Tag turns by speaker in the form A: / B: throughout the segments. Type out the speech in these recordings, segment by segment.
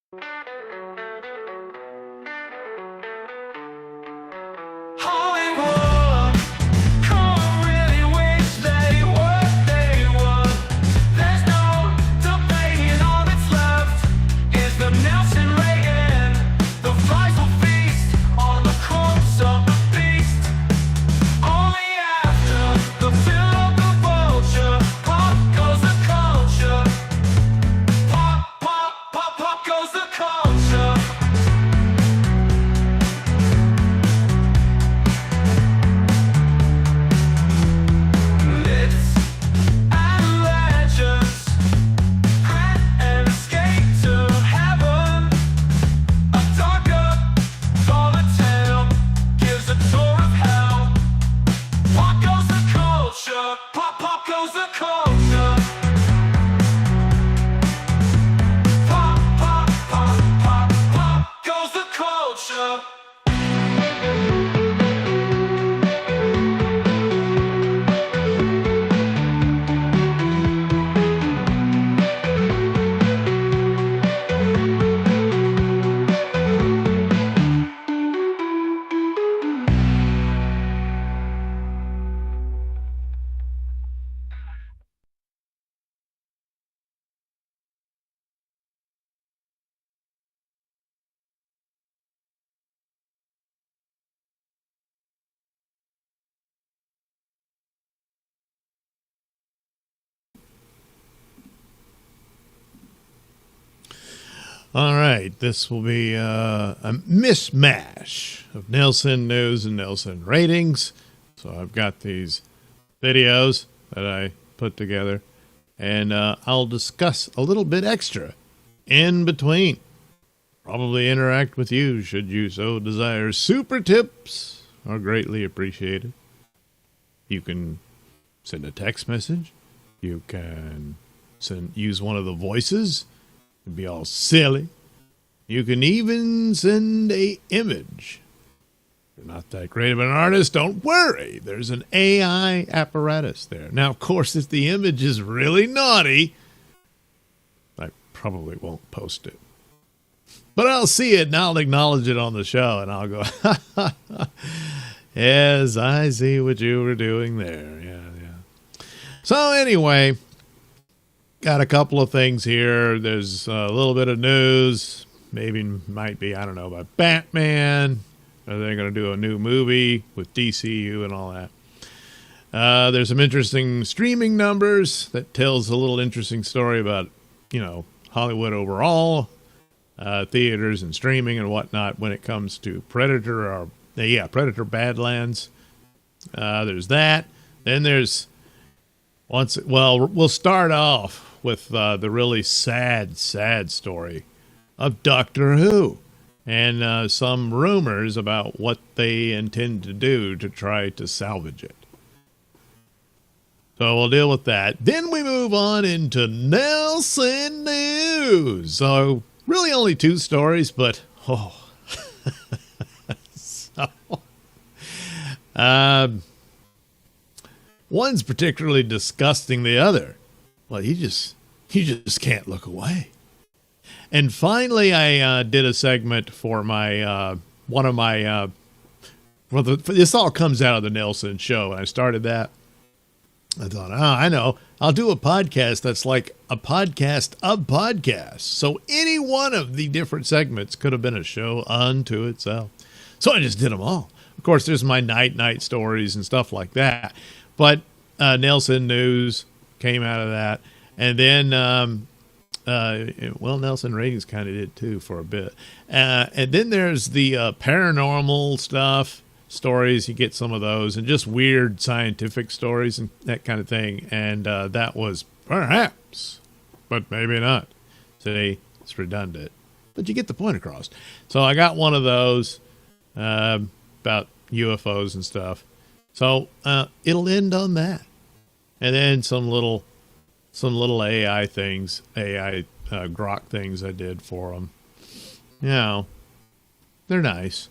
A: Hollywood, come really wish they were. There's no debating all that's left is the Nailsin Reagan. The flies will feast on the corpse of the beast. Only after the fill of the vulture, pop goes the culture. Pop, pop, pop, pop goes the culture. Myths and legends, grant an escape to heaven. A darker, taller tale gives a tour of hell. Pop goes the culture, pop, pop goes the culture. Pop, pop, pop, pop, pop goes the culture.
B: All right, this will be a mishmash of Nailsin news and Nailsin ratings. So I've got these videos that I put together, and I'll discuss a little bit extra in between. Probably interact with you should you so desire. Super tips are greatly appreciated. You can send a text message. You can use one of the voices. Be all silly. You can even send a image. If you're not that great of an artist, don't worry. There's an AI apparatus there. Now, of course, if the image is really naughty, I probably won't post it. But I'll see it and I'll acknowledge it on the show and I'll go, yes, I see what you were doing there. Yeah. So anyway, got a couple of things here. There's a little bit of news. Maybe, might be, I don't know, about Batman. Are they going to do a new movie with DCU and all that? There's some interesting streaming numbers that tells a little interesting story about, Hollywood overall, theaters and streaming and whatnot when it comes to Predator Badlands. There's that. Then there's we'll start off with the really sad story of Doctor Who and some rumors about what they intend to do to try to salvage it. So we'll deal with that. Then we move on into Nailsin News. So really only two stories, but one's particularly disgusting. The other, well, you just can't look away. And finally, I did a segment for my one of my this all comes out of the Nailsin Show, and I started that. I thought, I know, I'll do a podcast that's like a podcast of podcasts. So any one of the different segments could have been a show unto itself. So I just did them all. Of course, there's my night stories and stuff like that. But Nailsin News came out of that. And then, Nailsin Ratings kind of did too for a bit. And then there's the paranormal stuff, stories. You get some of those, and just weird scientific stories and that kind of thing. And that was perhaps, but maybe not. See, it's redundant, but you get the point across. So I got one of those about UFOs and stuff. So it'll end on that. And then some little AI things, grok things I did for them. They're nice.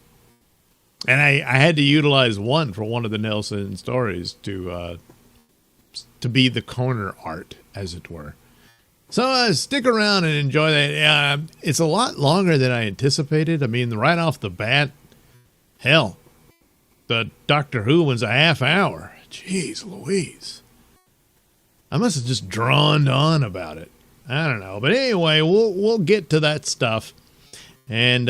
B: And I had to utilize one for one of the Nailsin stories to be the corner art, as it were. So stick around and enjoy that. It's a lot longer than I anticipated. I mean, right off the bat, hell, the Doctor Who one's a half hour. Jeez Louise. I must have just droned on about it. I don't know. But anyway, we'll get to that stuff. And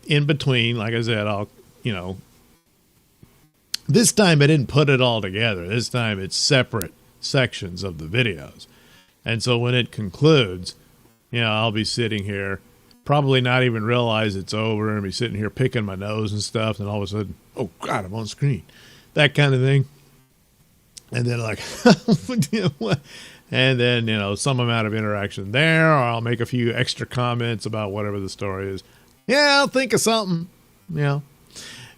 B: in between, like I said, I'll, this time I didn't put it all together. This time it's separate sections of the videos. And so when it concludes, I'll be sitting here, probably not even realize it's over, and be sitting here picking my nose and stuff, and all of a sudden, oh God, I'm on screen. That kind of thing. And then and then, some amount of interaction there, or I'll make a few extra comments about whatever the story is. Yeah, I'll think of something,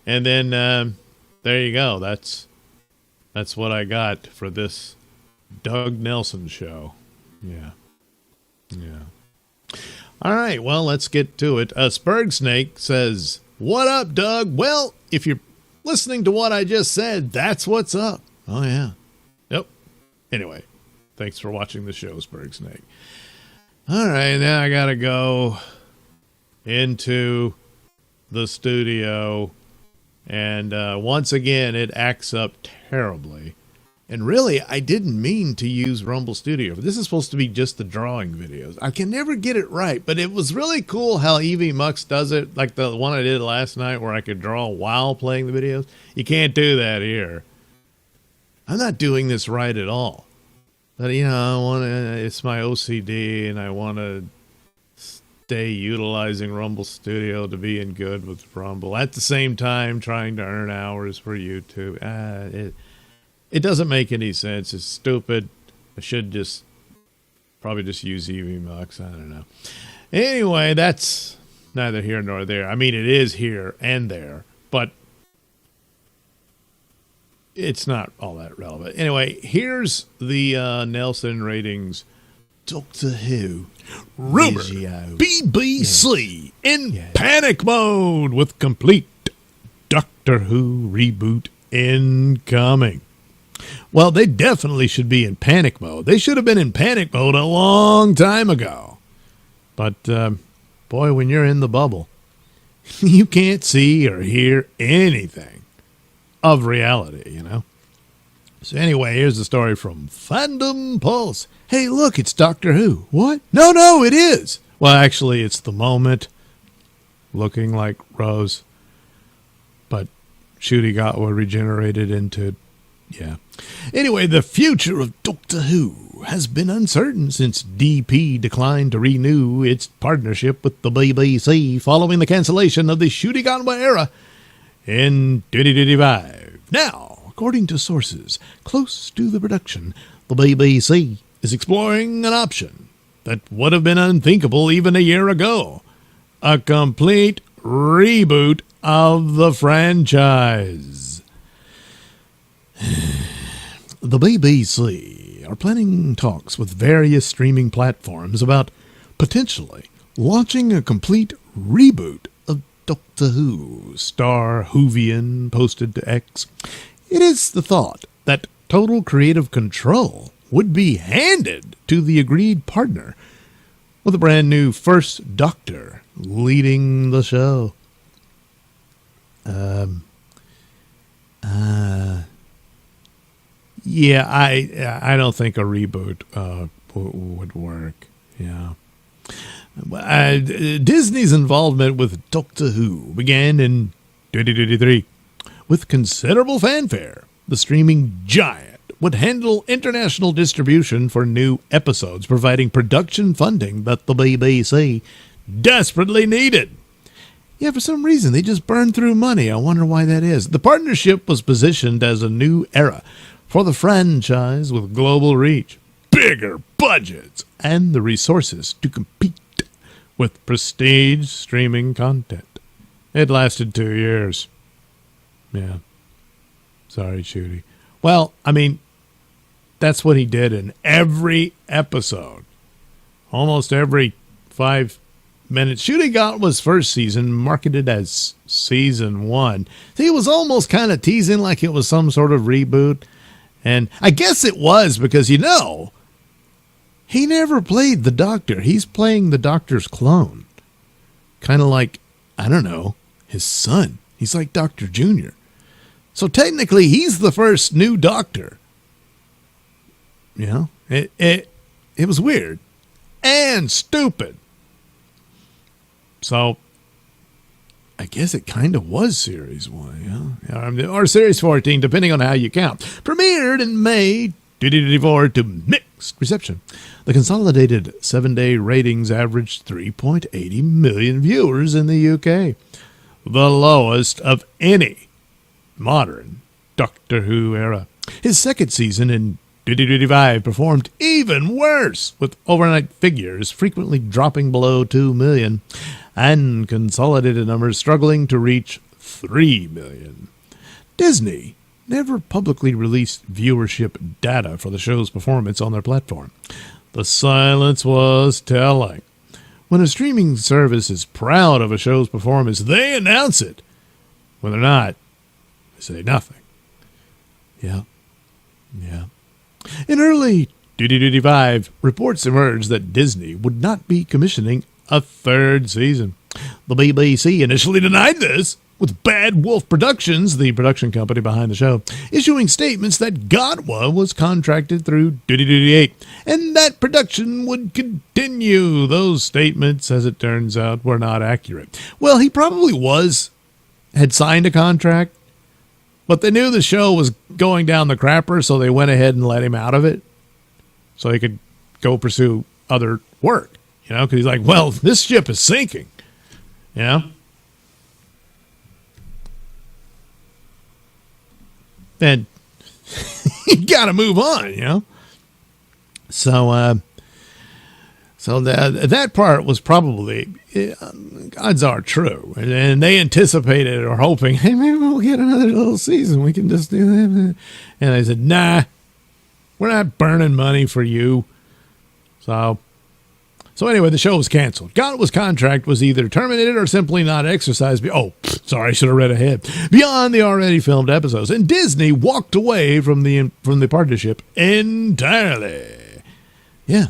B: And then there you go. That's what I got for this Doug Nailsin show. Yeah. All right, well, let's get to it. Spurg Snake says, "What up, Doug? Well, if you're listening to what I just said, that's what's up." Oh, yeah. Yep. Anyway, thanks for watching the show, Spurg Snake. All right, now I got to go into the studio. And once again, it acts up terribly. And really, I didn't mean to use Rumble Studio. This is supposed to be just the drawing videos. I can never get it right, but it was really cool how Evie Mux does it, like the one I did last night where I could draw while playing the videos. You can't do that here. I'm not doing this right at all. But, it's my OCD, and I want to stay utilizing Rumble Studio to be in good with Rumble. At the same time, trying to earn hours for YouTube. It doesn't make any sense. It's stupid. I should probably just use Evie Mux. I don't know. Anyway, that's neither here nor there. I mean, it is here and there, but it's not all that relevant. Anyway, here's the Nailsin Ratings Doctor Who
C: rumor.
B: Vigio.
C: BBC in panic mode with complete Doctor Who reboot incoming.
B: Well, they definitely should be in panic mode. They should have been in panic mode a long time ago. But, boy, when you're in the bubble, you can't see or hear anything of reality, So anyway, here's the story from Fandom Pulse. Hey, look, it's Doctor Who. What? No, it is. Well, actually, it's the moment looking like Rose. But Shooty Gatwa regenerated into... Yeah. Anyway, the future of Doctor Who has been uncertain since DP declined to renew its partnership with the BBC following the cancellation of the Shooty Gatwa era in 2025. Now, according to sources close to the production, the BBC is exploring an option that would have been unthinkable even a year ago. A complete reboot of the franchise. The BBC are planning talks with various streaming platforms about potentially launching a complete reboot of Doctor Who. Star Whovian posted to X. It is the thought that total creative control would be handed to the agreed partner, with a brand new First Doctor leading the show. Yeah, I don't think a reboot would work. Yeah. Disney's involvement with Doctor Who began in 2023 with considerable fanfare. The streaming giant would handle international distribution for new episodes, providing production funding that the BBC desperately needed. Yeah, for some reason, they just burned through money. I wonder why that is. The partnership was positioned as a new era for the franchise with global reach, bigger budgets, and the resources to compete with prestige streaming content. It lasted 2 years. Yeah. Sorry, Shooty. Well, I mean, that's what he did in every episode. Almost every 5 minutes. Shooty Gatwa's first season, marketed as season 1. He was almost kind of teasing like it was some sort of reboot. And I guess it was because,
C: he never played the Doctor. He's playing the Doctor's clone. Kind of like, I don't know, his son. He's like Dr. Jr. So technically, he's the first new Doctor. You know, it was weird and stupid. So I guess it kind of was Series 1, yeah? Or Series 14, depending on how you count. Premiered in May 2024 to mixed reception. The consolidated 7-day ratings averaged 3.80 million viewers in the UK, the lowest of any modern Doctor Who era. His second season in 2025 performed even worse, with overnight figures frequently dropping below 2 million and consolidated numbers struggling to reach 3 million. Disney never publicly released viewership data for the show's performance on their platform. The silence was telling. When a streaming service is proud of a show's performance, they announce it. When they're not, they say nothing. Yeah. In early 2025, reports emerged that Disney would not be commissioning a third season. The BBC initially denied this, with Bad Wolf Productions, the production company behind the show, issuing statements that Godwa was contracted through 2028 and that production would continue. Those statements, as it turns out, were not accurate. Well, he probably had signed a contract, but they knew the show was going down the crapper, so they went ahead and let him out of it so he could go pursue other work, because he's like, well, this ship is sinking, And you got to move on, So that part was probably, odds are, true. And they anticipated or hoping, hey, maybe we'll get another little season. We can just do that. And they said, nah, we're not burning money for you. So anyway, the show was canceled. Godwa's contract was either terminated or simply not exercised. Sorry, I should have read ahead. Beyond the already filmed episodes. And Disney walked away from the partnership entirely. Yeah.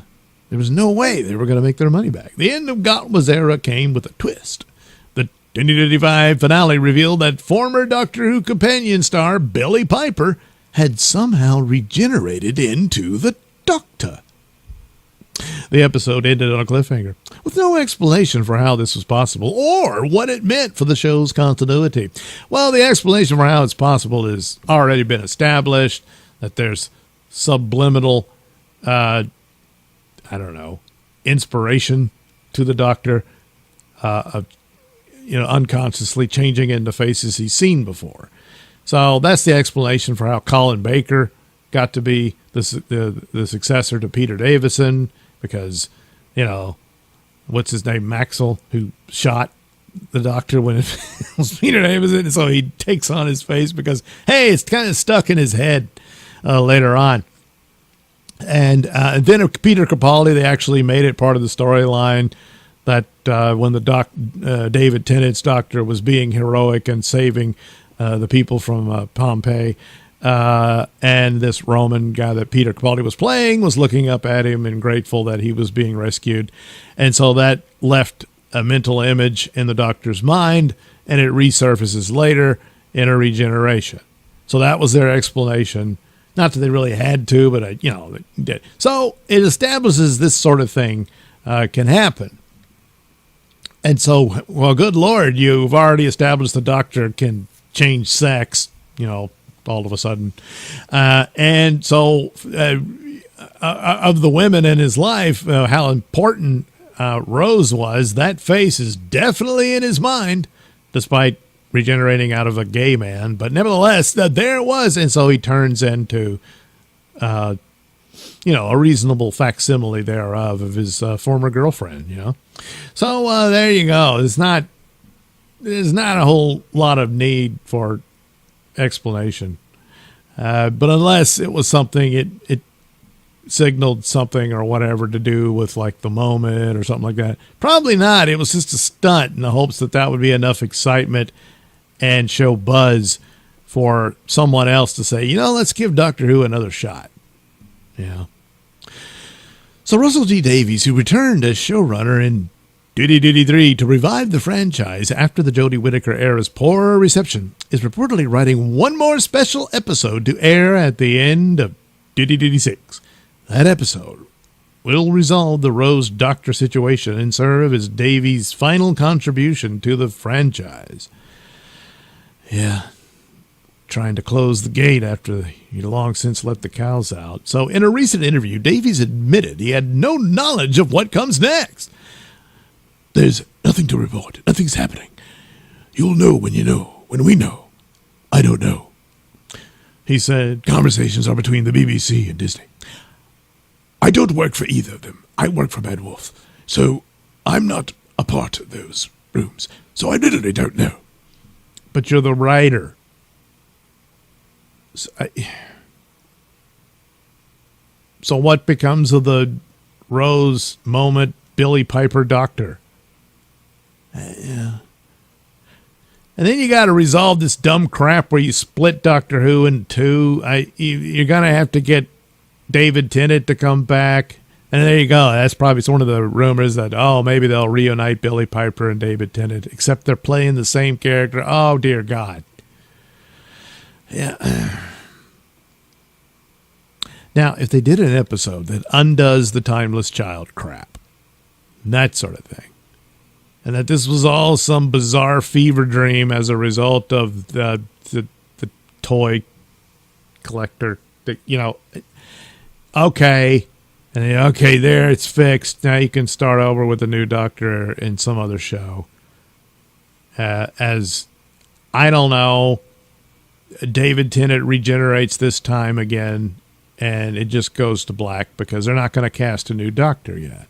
C: There was no way they were going to make their money back. The end of Godwa's era came with a twist. The 2025 finale revealed that former Doctor Who companion star Billie Piper had somehow regenerated into the Doctor. The episode ended on a cliffhanger, with no explanation for how this was possible or what it meant for the show's continuity. Well, the explanation for how it's possible has already been established, that there's subliminal inspiration to the Doctor, unconsciously changing into faces he's seen before. So that's the explanation for how Colin Baker got to be the successor to Peter Davison, because, what's his name, Maxwell, who shot the Doctor when it was Peter Davison, and so he takes on his face because, hey, it's kind of stuck in his head later on. And then Peter Capaldi, they actually made it part of the storyline that when the David Tennant's Doctor was being heroic and saving the people from Pompeii, and this Roman guy that Peter Capaldi was playing was looking up at him and grateful that he was being rescued. And so that left a mental image in the Doctor's mind, and it resurfaces later in a regeneration. So that was their explanation. Not that they really had to, but they did. So it establishes this sort of thing can happen. And so, well, good Lord, you've already established the Doctor can change sex, all of a sudden. And so of the women in his life, how important Rose was, that face is definitely in his mind, despite regenerating out of a gay man. But nevertheless, there it was. And so he turns into, a reasonable facsimile thereof of his former girlfriend, So there you go. There's not a whole lot of need for explanation, but unless it was something it signaled something or whatever to do with like the moment or something like that. Probably not. It was just a stunt in the hopes that would be enough excitement and show buzz for someone else to say, let's give Doctor Who another shot. So Russell T Davies, who returned as showrunner in Duty Duty 3 to revive the franchise after the Jodie Whittaker era's poor reception, is reportedly writing one more special episode to air at the end of Duty Duty 6. That episode will resolve the Rose Doctor situation and serve as Davies' final contribution to the franchise. Yeah, trying to close the gate after he long since let the cows out. So in a recent interview, Davies admitted he had no knowledge of what comes next. There's nothing to report. Nothing's happening. You'll know when you know. When we know. I don't know. He said conversations are between the BBC and Disney. I don't work for either of them. I work for Bad Wolf. So I'm not a part of those rooms. So I literally don't know. But you're the writer. So what becomes of the Rose moment Billy Piper Doctor? Yeah. And then you got to resolve this dumb crap where you split Doctor Who in two. You're going to have to get David Tennant to come back. And there you go. That's probably one of the rumors that, maybe they'll reunite Billy Piper and David Tennant, except they're playing the same character. Oh, dear God. Yeah. Now, if they did an episode that undoes the Timeless Child crap, that sort of thing, and that this was all some bizarre fever dream as a result of the toy collector, okay, and okay, there, it's fixed. Now you can start over with a new Doctor in some other show. As, I don't know, David Tennant regenerates this time again, and it just goes to black because they're not going to cast a new Doctor yet.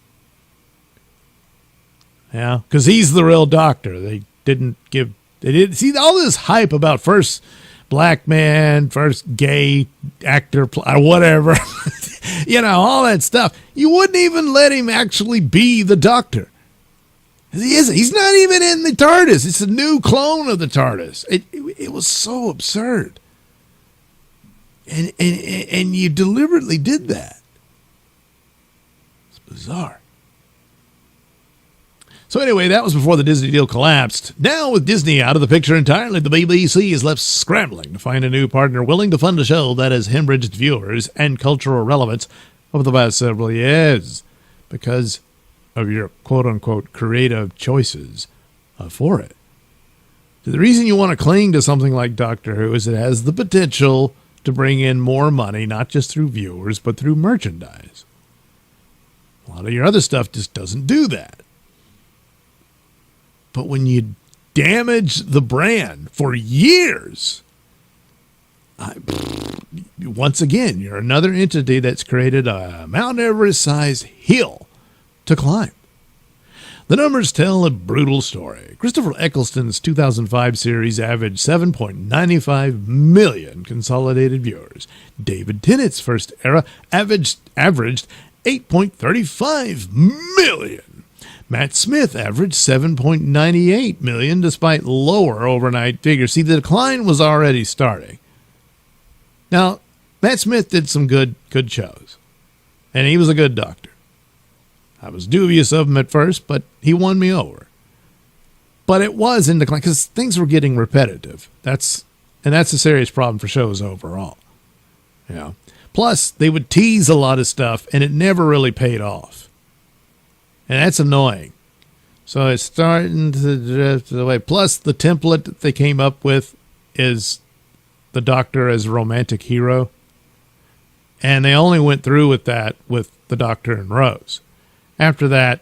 C: Yeah, because he's the real Doctor. They didn't see all this hype about first black man, first gay actor, whatever, all that stuff. You wouldn't even let him actually be the Doctor. He isn't. He's not even in the TARDIS. It's a new clone of the TARDIS. It was so absurd. And you deliberately did that. It's bizarre. So anyway, that was before the Disney deal collapsed. Now with Disney out of the picture entirely, the BBC is left scrambling to find a new partner willing to fund a show that has hemorrhaged viewers and cultural relevance over the past several years because of your quote-unquote creative choices for it. So the reason you want to cling to something like Doctor Who is it has the potential to bring in more money, not just through viewers, but through merchandise. A lot of your other stuff just doesn't do that. But when you damage the brand for years, once again, you're another entity that's created a Mount Everest-sized hill to climb. The numbers tell a brutal story. Christopher Eccleston's 2005 series averaged 7.95 million consolidated viewers. David Tennant's first era averaged 8.35 million. Matt Smith averaged 7.98 million despite lower overnight figures. See, the decline was already starting. Now, Matt Smith did some good shows, and he was a good Doctor. I was dubious of him at first, but he won me over. But it was in decline because things were getting repetitive. That's a serious problem for shows overall. Plus, they would tease a lot of stuff, and it never really paid off. And that's annoying. So it's starting to drift away. Plus, the template that they came up with is the Doctor as a romantic hero. And they only went through with that with the Doctor and Rose. After that,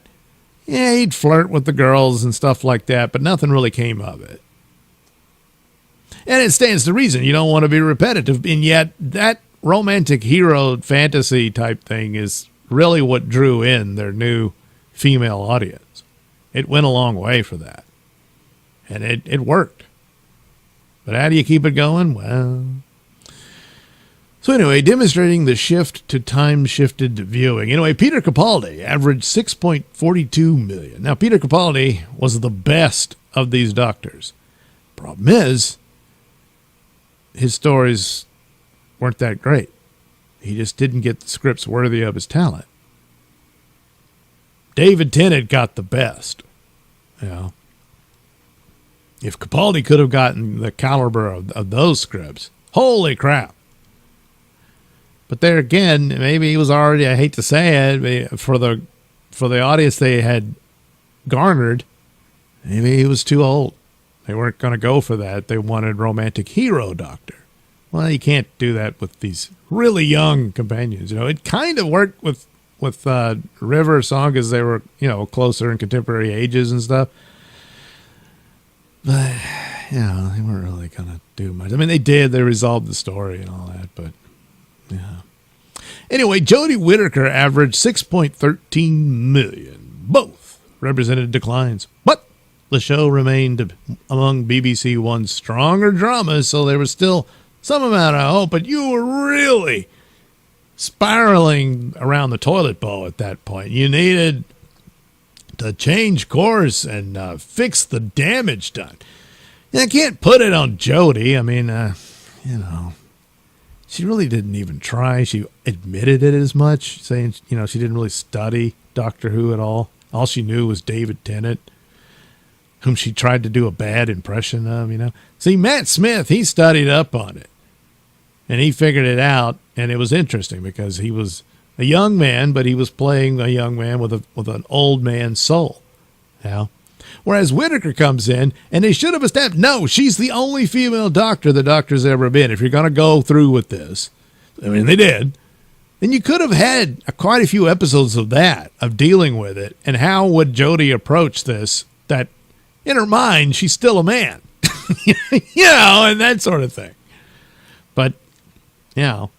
C: he'd flirt with the girls and stuff like that, but nothing really came of it. And it stands to reason you don't want to be repetitive, and yet that romantic hero fantasy type thing is really what drew in their new female audience. It went a long way for that. And it worked. But how do you keep it going? Well, so anyway, demonstrating the shift to time-shifted viewing. Anyway, Peter Capaldi averaged 6.42 million. Now, Peter Capaldi was the best of these Doctors. Problem is, his stories weren't that great. He just didn't get the scripts worthy of his talent. David Tennant got the best. You know, if Capaldi could have gotten the caliber of those scripts, holy crap. But there again, maybe he was already, I hate to say it, for the audience they had garnered, maybe he was too old. They weren't going to go for that. They wanted romantic hero doctor. Well, you can't do that with these really young companions. You know, it kind of worked with River Song as they were, you know, closer in contemporary ages and stuff. But, you know, they weren't really going to do much. I mean, they did. They resolved the story and all that, but, yeah. Anyway, Jodie Whittaker averaged 6.13 million. Both represented declines, but the show remained among BBC One's stronger dramas, so there was still some amount of hope, but you were really spiraling around the toilet bowl at that point. You needed to change course and fix the damage done. I can't put it on Jodie. I mean, you know, she really didn't even try. She admitted it as much, saying, you know, she didn't really study Doctor Who at all. All she knew was David Tennant, whom she tried to do a bad impression of, you know. See, Matt Smith, he studied up on it, and he figured it out, and it was interesting because he was a young man, but he was playing a young man with an old man's soul. You know? Whereas Whittaker comes in, and they should have established, no, she's the only female doctor the Doctor's ever been. If you're going to go through with this, I mean, they did, then you could have had quite a few episodes of that, of dealing with it, and how would Jodie approach this, that in her mind, she's still a man, you know, and that sort of thing. But, you know,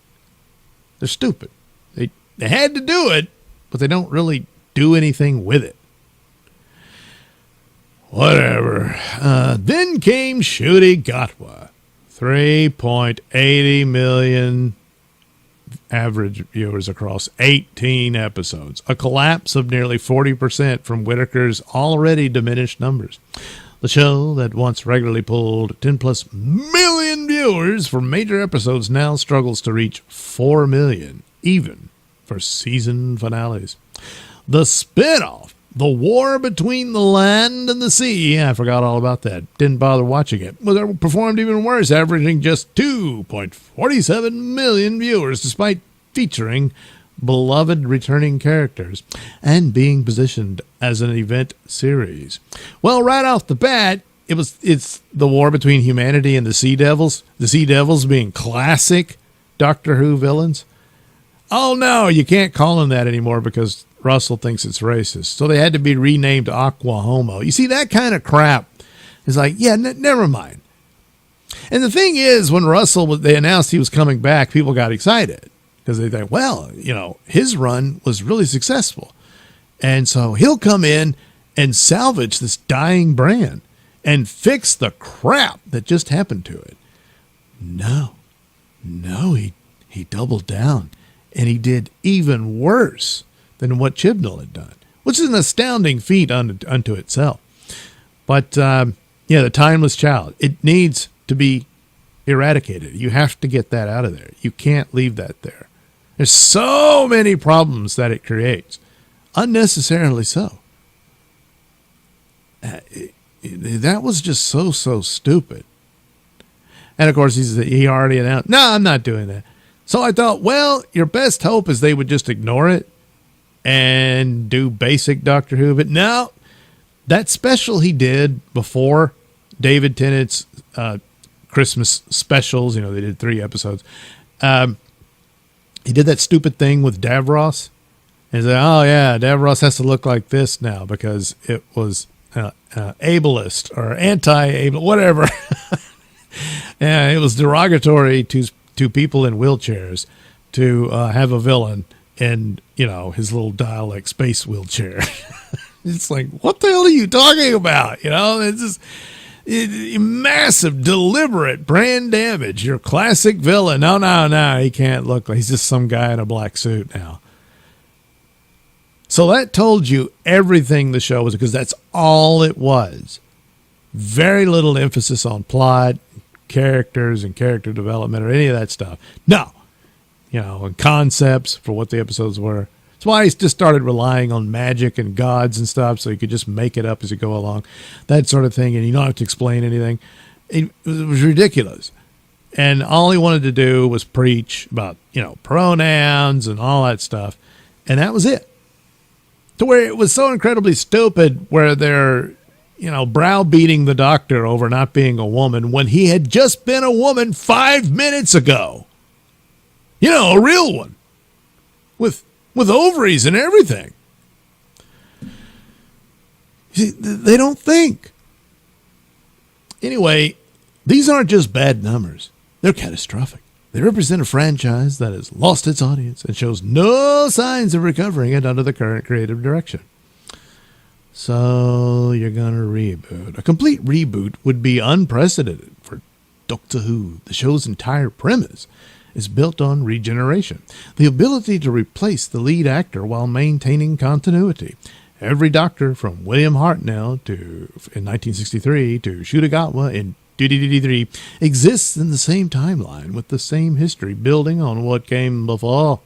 C: they're stupid. They had to do it, but they don't really do anything with it. Whatever. Then came Ncuti Gatwa. 3.80 million average viewers across 18 episodes. A collapse of nearly 40% from Whittaker's already diminished numbers. The show that once regularly pulled 10-plus million viewers for major episodes now struggles to reach 4 million, even for season finales. The spin-off, The War Between the Land and the Sea, I forgot all about that, didn't bother watching it, was performed even worse, averaging just 2.47 million viewers, despite featuring beloved returning characters and being positioned as an event series. Well, right off the bat, it's the war between humanity and the Sea Devils. The Sea Devils being classic Doctor Who villains. Oh no, you can't call them that anymore because Russell thinks it's racist. So they had to be renamed Aqua Homo. You see, that kind of crap is like, yeah, never mind. And the thing is, when they announced he was coming back, people got excited. Because they think, well, you know, his run was really successful. And so he'll come in and salvage this dying brand and fix the crap that just happened to it. No, he doubled down. And he did even worse than what Chibnall had done, which is an astounding feat unto itself. But, yeah, the timeless child, it needs to be eradicated. You have to get that out of there. You can't leave that there. There's so many problems that it creates, unnecessarily so. That was just so stupid. And of course, he already announced, no, I'm not doing that. So I thought, well, your best hope is they would just ignore it and do basic Doctor Who. But no, that special he did before David Tennant's Christmas specials, you know, they did 3 episodes. He did that stupid thing with Davros. And he said, oh, yeah, Davros has to look like this now because it was ableist or anti-ableist, whatever. Yeah, it was derogatory to people in wheelchairs to have a villain in, you know, his little Dalek space wheelchair. It's like, what the hell are you talking about? You know, it's just massive, deliberate brand damage. Your classic villain. No, he can't look like, he's just some guy in a black suit now. So that told you everything the show was, because that's all it was. Very little emphasis on plot, characters, and character development, or any of that stuff. No. You know, and concepts for what the episodes were. That's why he just started relying on magic and gods and stuff, so you could just make it up as you go along, that sort of thing, and you don't have to explain anything. It was ridiculous. And all he wanted to do was preach about, pronouns and all that stuff, and that was it. To where it was so incredibly stupid where they're, browbeating the doctor over not being a woman when he had just been a woman 5 minutes ago. A real one. With ovaries and everything. See, they don't think. Anyway, these aren't just bad numbers. They're catastrophic. They represent a franchise that has lost its audience and shows no signs of recovering it under the current creative direction. So you're going to reboot. A complete reboot would be unprecedented for Doctor Who. The show's entire premise is built on regeneration, the ability to replace the lead actor while maintaining continuity. Every Doctor from William Hartnell in 1963 to Shutagawa in 2003 exists in the same timeline with the same history building on what came before.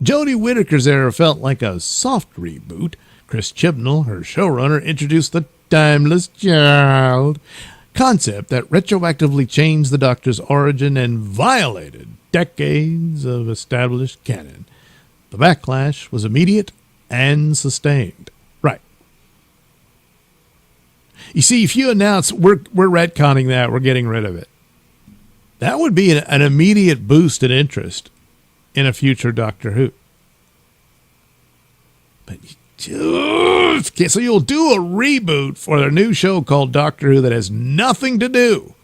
C: Jodie Whittaker's era felt like a soft reboot. Chris Chibnall, her showrunner, introduced the timeless child concept that retroactively changed the Doctor's origin and violated decades of established canon. The backlash was immediate and sustained. Right. You see, if you announce we're retconning that, we're getting rid of it, that would be an immediate boost in interest in a future Doctor Who. But so you'll do a reboot for a new show called Doctor Who that has nothing to do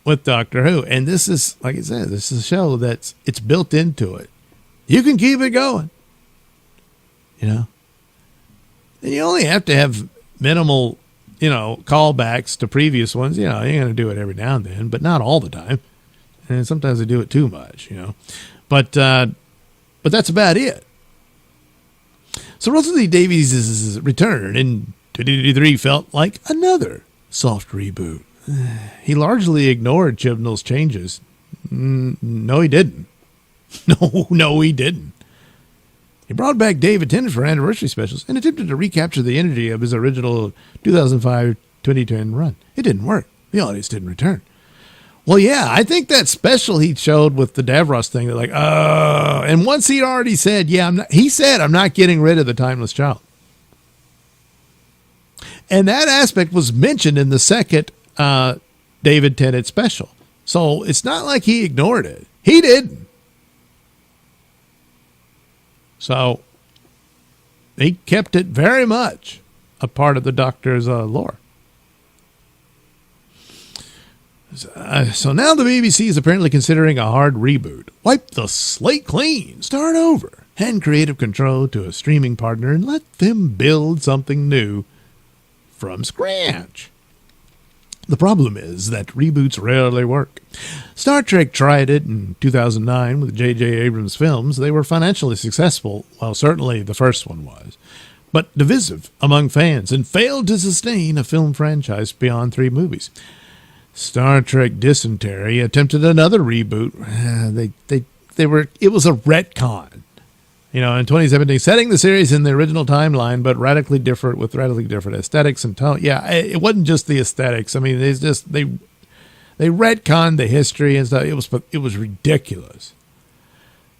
C: with Doctor Who. And this is, like I said, this is a show it's built into it. You can keep it going. And you only have to have minimal, callbacks to previous ones. You're going to do it every now and then, but not all the time. And sometimes they do it too much, But that's about it. So Russell T Davies' return in 2023 felt like another soft reboot. He largely ignored Chibnall's changes. No, he didn't. No, he didn't. He brought back David Tennant for anniversary specials and attempted to recapture the energy of his original 2005-2010 run. It didn't work. The audience didn't return. Well, yeah, I think that special he showed with the Davros thing, they're like, and once he'd already said, I'm not getting rid of the Timeless Child. And that aspect was mentioned in the second David Tennant special. So it's not like he ignored it. He didn't. So he kept it very much a part of the Doctor's lore. So now the BBC is apparently considering a hard reboot. Wipe the slate clean, start over, hand creative control to a streaming partner and let them build something new from scratch. The problem is that reboots rarely work. Star Trek tried it in 2009 with J.J. Abrams' films. They were financially successful, well, certainly the first one was, but divisive among fans and failed to sustain a film franchise beyond 3 movies. Star Trek Dysentery attempted another reboot. It was a retcon. In 2017, setting the series in the original timeline, but radically different with radically different aesthetics and tone. Yeah, it wasn't just the aesthetics. I mean, they retconned the history and stuff. It was ridiculous.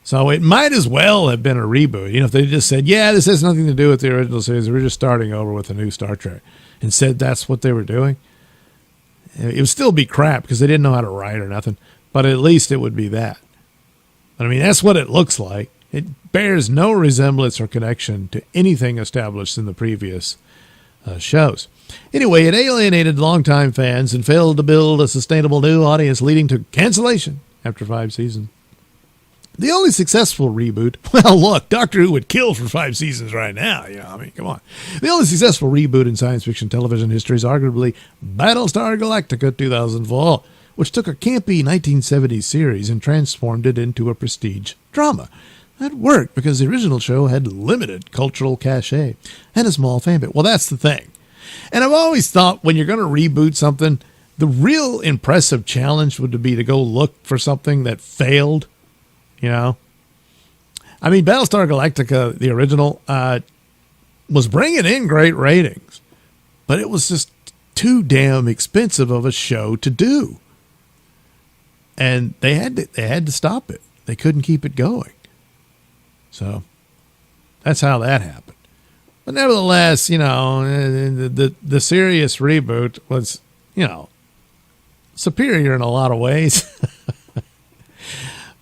C: So it might as well have been a reboot. If they just said, yeah, this has nothing to do with the original series. We're just starting over with a new Star Trek, and said that's what they were doing. It would still be crap because they didn't know how to write or nothing, but at least it would be that. But I mean, that's what it looks like. It bears no resemblance or connection to anything established in the previous shows. Anyway, it alienated longtime fans and failed to build a sustainable new audience, leading to cancellation after 5 seasons. The only successful reboot, well, look, Doctor Who would kill for 5 seasons right now. Come on. The only successful reboot in science fiction television history is arguably Battlestar Galactica 2004, which took a campy 1970s series and transformed it into a prestige drama. That worked because the original show had limited cultural cachet and a small fan base. Well, that's the thing. And I've always thought when you're going to reboot something, the real impressive challenge would be to go look for something that failed. I mean, Battlestar Galactica, the original, was bringing in great ratings, but it was just too damn expensive of a show to do. And they had to stop it. They couldn't keep it going. So that's how that happened. But nevertheless, you know, the serious reboot was, you know, superior in a lot of ways.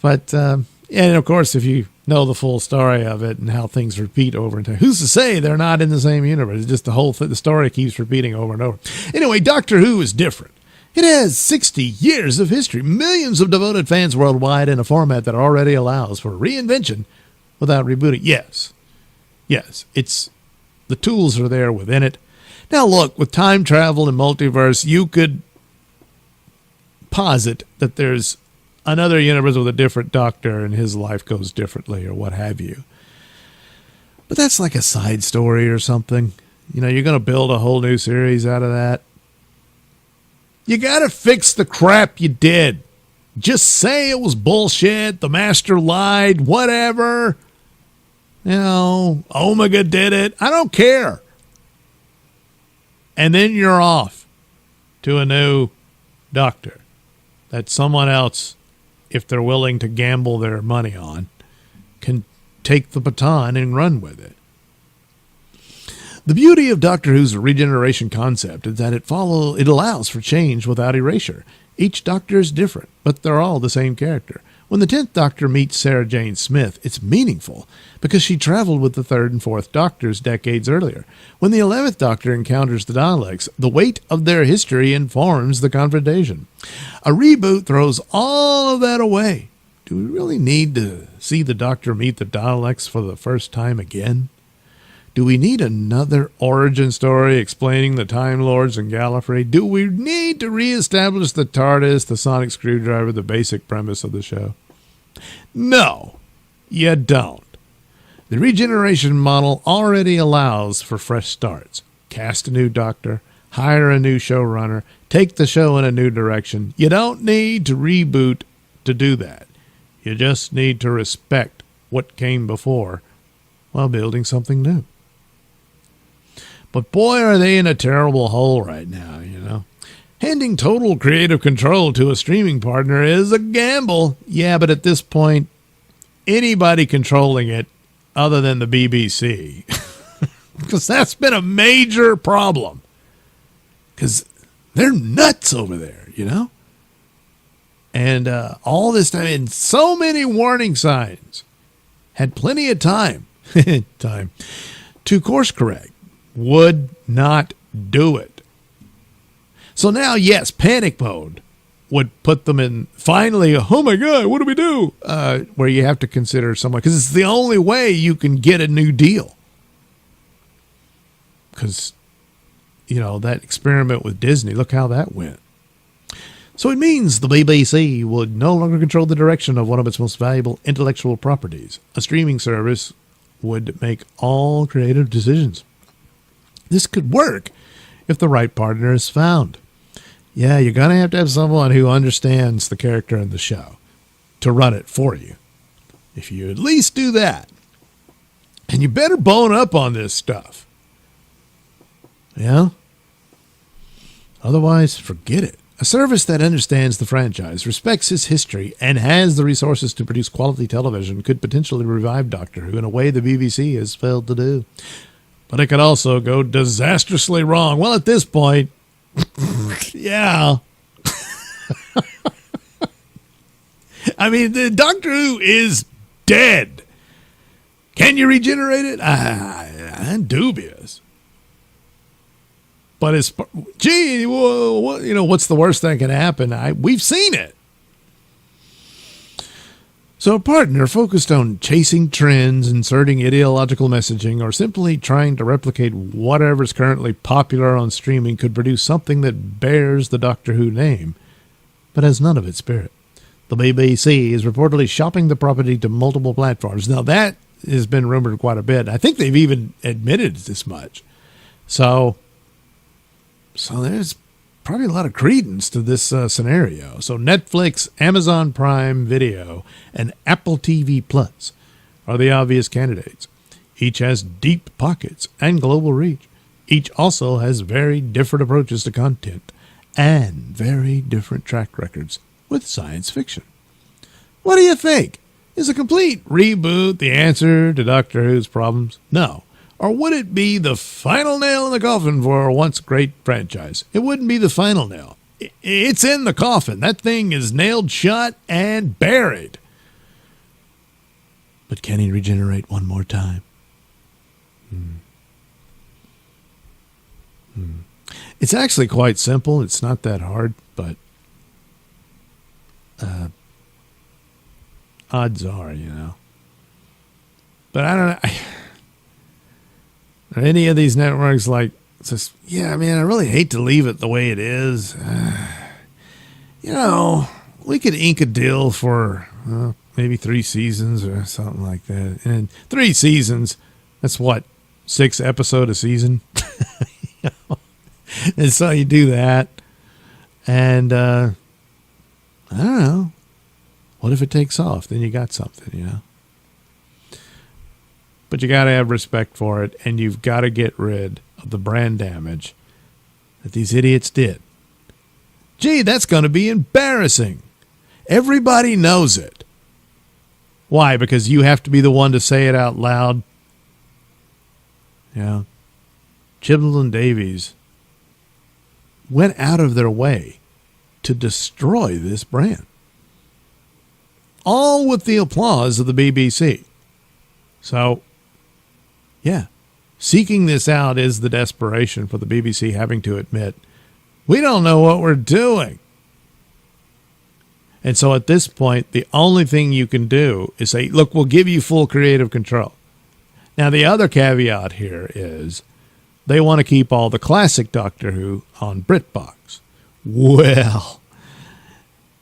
C: But, and of course, if you know the full story of it and how things repeat over and over, who's to say they're not in the same universe? It's just the story keeps repeating over and over. Anyway, Doctor Who is different. It has 60 years of history, millions of devoted fans worldwide, in a format that already allows for reinvention without rebooting. Yes, it's the tools are there within it. Now look, with time travel and multiverse, you could posit that there's another universe with a different Doctor and his life goes differently or what have you. But that's like a side story or something. You know, you're going to build a whole new series out of that. You got to fix the crap you did. Just say it was bullshit, the master lied, whatever. You know, Omega did it. I don't care. And then you're off to a new Doctor that someone else, if they're willing to gamble their money on, can take the baton and run with it. The beauty of Doctor Who's regeneration concept is that it allows for change without erasure. Each Doctor is different, but they're all the same character. When the 10th Doctor meets Sarah Jane Smith, it's meaningful because she traveled with the 3rd and 4th Doctors decades earlier. When the 11th Doctor encounters the Daleks, the weight of their history informs the confrontation. A reboot throws all of that away. Do we really need to see the Doctor meet the Daleks for the first time again? Do we need another origin story explaining the Time Lords and Gallifrey? Do we need to reestablish the TARDIS, the sonic screwdriver, the basic premise of the show? No, you don't. The regeneration model already allows for fresh starts. Cast a new Doctor, hire a new showrunner, take the show in a new direction. You don't need to reboot to do that. You just need to respect what came before while building something new. But boy, are they in a terrible hole right now, you know. Handing total creative control to a streaming partner is a gamble. Yeah, but at this point, anybody controlling it other than the BBC. Because that's been a major problem. Because they're nuts over there, you know. And all this time, and so many warning signs. Had plenty of time to course correct. Would not do it. So now, yes, panic mode would put them in finally, oh my God, what do we do? Where you have to consider someone, because it's the only way you can get a new deal. Because, you know, that experiment with Disney, look how that went. So it means the BBC would no longer control the direction of one of its most valuable intellectual properties. A streaming service would make all creative decisions. This could work if the right partner is found. Yeah, you're going to have someone who understands the character in the show to run it for you. If you at least do that, and you better bone up on this stuff. Yeah? Otherwise, forget it. A service that understands the franchise, respects its history, and has the resources to produce quality television could potentially revive Doctor Who in a way the BBC has failed to do. But it could also go disastrously wrong. Well, at this point, yeah. I mean, the Doctor Who is dead. Can you regenerate it? I'm dubious. But it's, gee, well, you know, what's the worst that can happen? We've seen it. So a partner focused on chasing trends, inserting ideological messaging, or simply trying to replicate whatever's currently popular on streaming could produce something that bears the Doctor Who name, but has none of its spirit. The BBC is reportedly shopping the property to multiple platforms. Now that has been rumored quite a bit. I think they've even admitted this much. So there's probably a lot of credence to this scenario. So Netflix, Amazon Prime Video, and Apple TV Plus are the obvious candidates. Each has deep pockets and global reach. Each also has very different approaches to content and very different track records with science fiction. What do you think? Is a complete reboot the answer to Doctor Who's problems? No. Or would it be the final nail in the coffin for a once great franchise? It wouldn't be the final nail. It's in the coffin. That thing is nailed shut and buried. But can he regenerate one more time? It's actually quite simple. It's not that hard, but odds are, But I don't know. Are any of these networks like, says, yeah, man, I really hate to leave it the way it is. We could ink a deal for maybe 3 seasons or something like that. And 3 seasons, that's what, 6 episodes a season? And so you do that. And I don't know. What if it takes off? Then you got something, But you got to have respect for it, and you've got to get rid of the brand damage that these idiots did. Gee, that's going to be embarrassing. Everybody knows it. Why? Because you have to be the one to say it out loud. Chibnall and Davies went out of their way to destroy this brand. All with the applause of the BBC. So, yeah, seeking this out is the desperation for the BBC having to admit, we don't know what we're doing. And so at this point, the only thing you can do is say, look, we'll give you full creative control. Now, the other caveat here is they want to keep all the classic Doctor Who on BritBox. Well,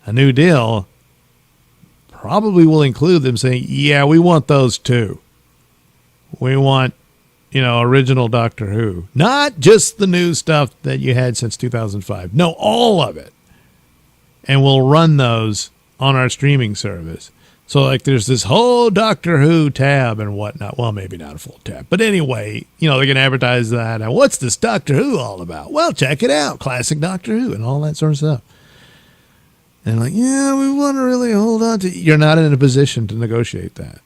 C: a new deal probably will include them saying, yeah, we want those too. We want, original Doctor Who. Not just the new stuff that you had since 2005. No, all of it. And we'll run those on our streaming service. So, there's this whole Doctor Who tab and whatnot. Well, maybe not a full tab. But anyway, they can advertise that. And what's this Doctor Who all about? Well, check it out. Classic Doctor Who and all that sort of stuff. And yeah, we want to really hold on to... You're not in a position to negotiate that.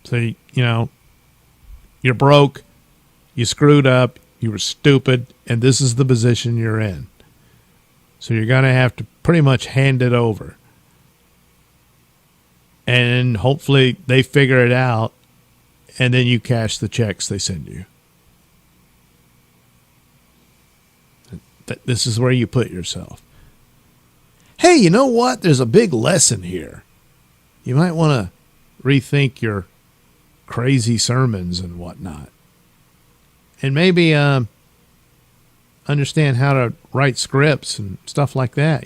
C: So, you're broke, you screwed up, you were stupid, and this is the position you're in. So you're going to have to pretty much hand it over. And hopefully they figure it out, and then you cash the checks they send you. This is where you put yourself. Hey, you know what? There's a big lesson here. You might want to rethink your crazy sermons and whatnot. And maybe understand how to write scripts and stuff like that,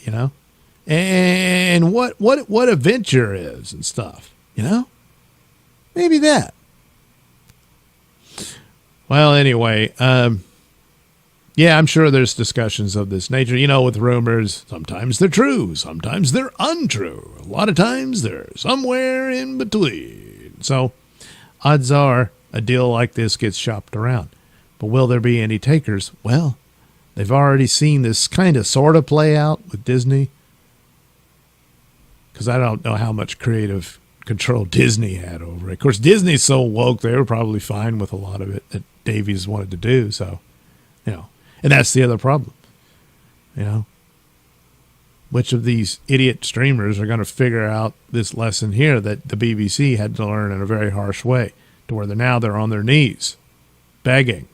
C: And what a venture is and stuff, Maybe that. Well, anyway, yeah, I'm sure there's discussions of this nature. With rumors, sometimes they're true, sometimes they're untrue. A lot of times they're somewhere in between. So odds are a deal like this gets shopped around. But will there be any takers? Well, they've already seen this kind of sort of play out with Disney. Because I don't know how much creative control Disney had over it. Of course, Disney's so woke, they were probably fine with a lot of it that Davies wanted to do. So, and that's the other problem. Which of these idiot streamers are going to figure out this lesson here that the BBC had to learn in a very harsh way, to where they're on their knees, begging.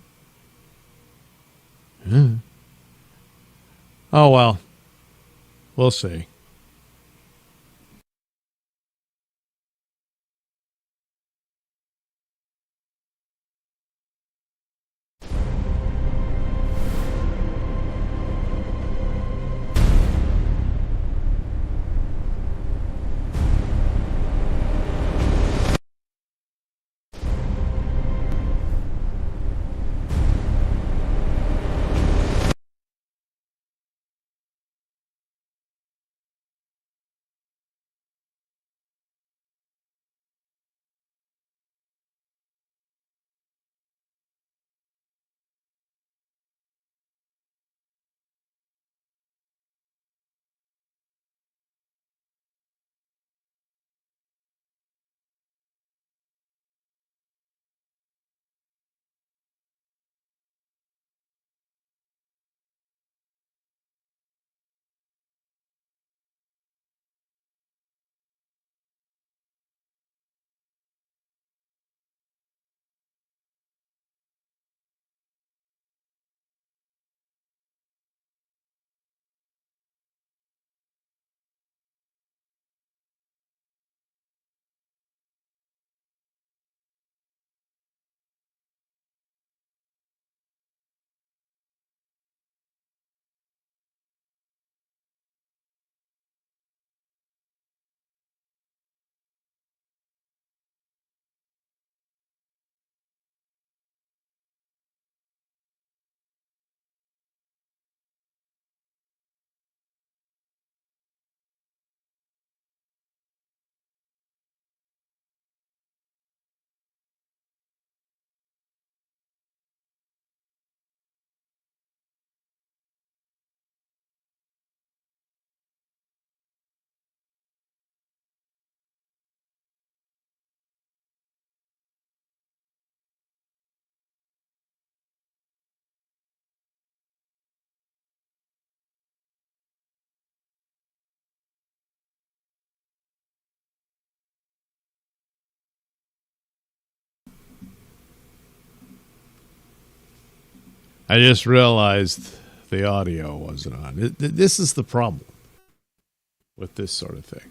C: Oh, well, we'll see.
B: I just realized the audio wasn't on. This is the problem with this sort of thing.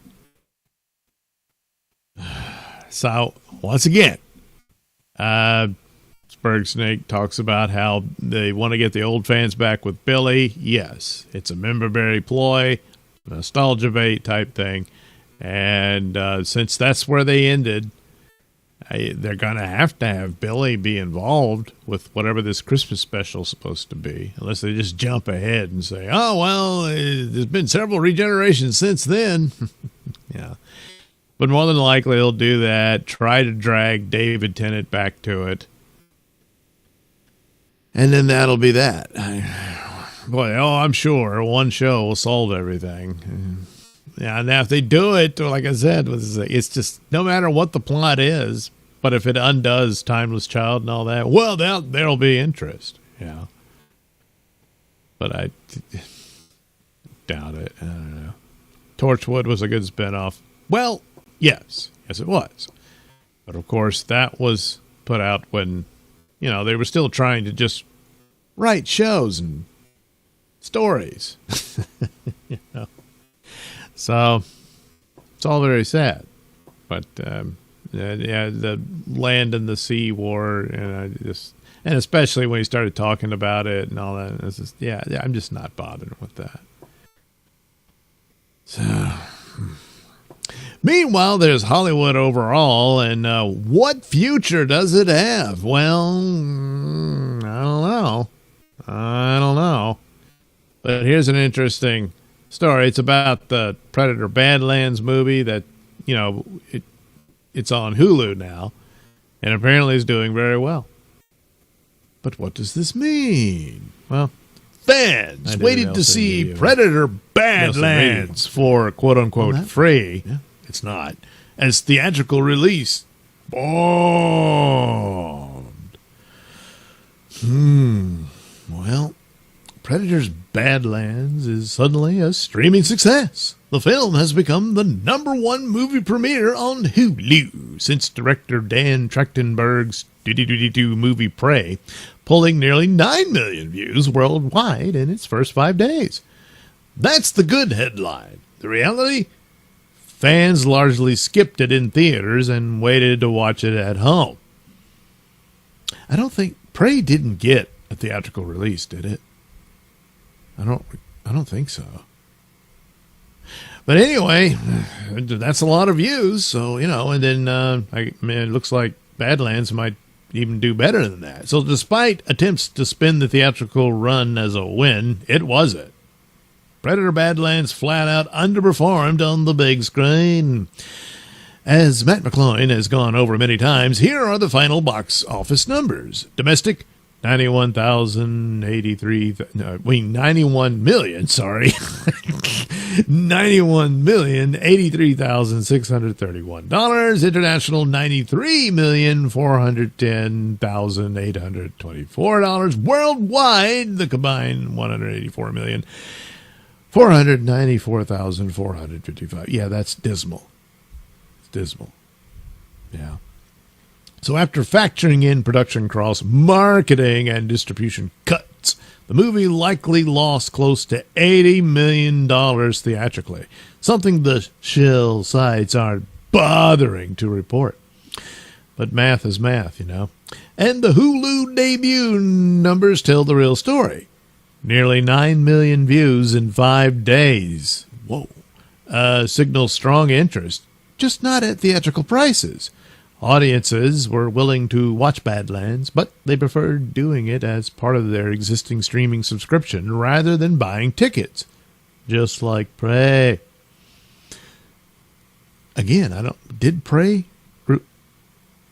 B: So, once again, Spurg Snake talks about how they want to get the old fans back with Billy. Yes, it's a member-berry ploy, nostalgia bait type thing. And since that's where they ended, they're going to have Billy be involved with whatever this Christmas special is supposed to be, unless they just jump ahead and say, oh, well, there's been several regenerations since then. Yeah. But more than likely, they'll do that, try to drag David Tennant back to it. And then that'll be that. Boy, I'm sure one show will solve everything. Yeah, now if they do it, like I said, it's just no matter what the plot is, but if it undoes Timeless Child and all that, well, there'll be interest. Yeah. But I doubt it. I don't know. Torchwood was a good spinoff. Well, yes, it was. But of course, that was put out when, they were still trying to just write shows and stories. So it's all very sad. But the land and the sea war, and especially when he started talking about it and all that, it's just, I'm just not bothered with that. So. Meanwhile, there's Hollywood overall, and what future does it have? Well, I don't know. But here's an interesting story. It's about the Predator Badlands movie that, it's on Hulu now, and apparently is doing very well. But what does this mean? Well, fans waited to see Predator Badlands for quote-unquote free. Yeah. It's not. As theatrical release. Bombed. Well, Predator's Badlands is suddenly a streaming success. The film has become the #1 movie premiere on Hulu since director Dan Trachtenberg's movie Prey, pulling nearly 9 million views worldwide in its first 5 days. That's the good headline. The reality? Fans largely skipped it in theaters and waited to watch it at home. I don't think Prey didn't get a theatrical release, did it? I don't think so. But anyway, that's a lot of views. So, and then it looks like Badlands might even do better than that. So despite attempts to spin the theatrical run as a win, it wasn't. Predator Badlands flat out underperformed on the big screen. As Matt McCloyne has gone over many times, here are the final box office numbers. Domestic, 91 million, sorry. 91,083,631 dollars. International, $90,410,824. Worldwide, the combined $184,494,455. Yeah, that's dismal. It's dismal. Yeah. So after factoring in production costs, marketing, and distribution cuts, the movie likely lost close to $80 million theatrically, something the shill sites aren't bothering to report. But math is math, And the Hulu debut numbers tell the real story. Nearly 9 million views in 5 days. Whoa. Signals strong interest, just not at theatrical prices. Audiences were willing to watch Badlands, but they preferred doing it as part of their existing streaming subscription rather than buying tickets. Just like Prey. Again, did Prey,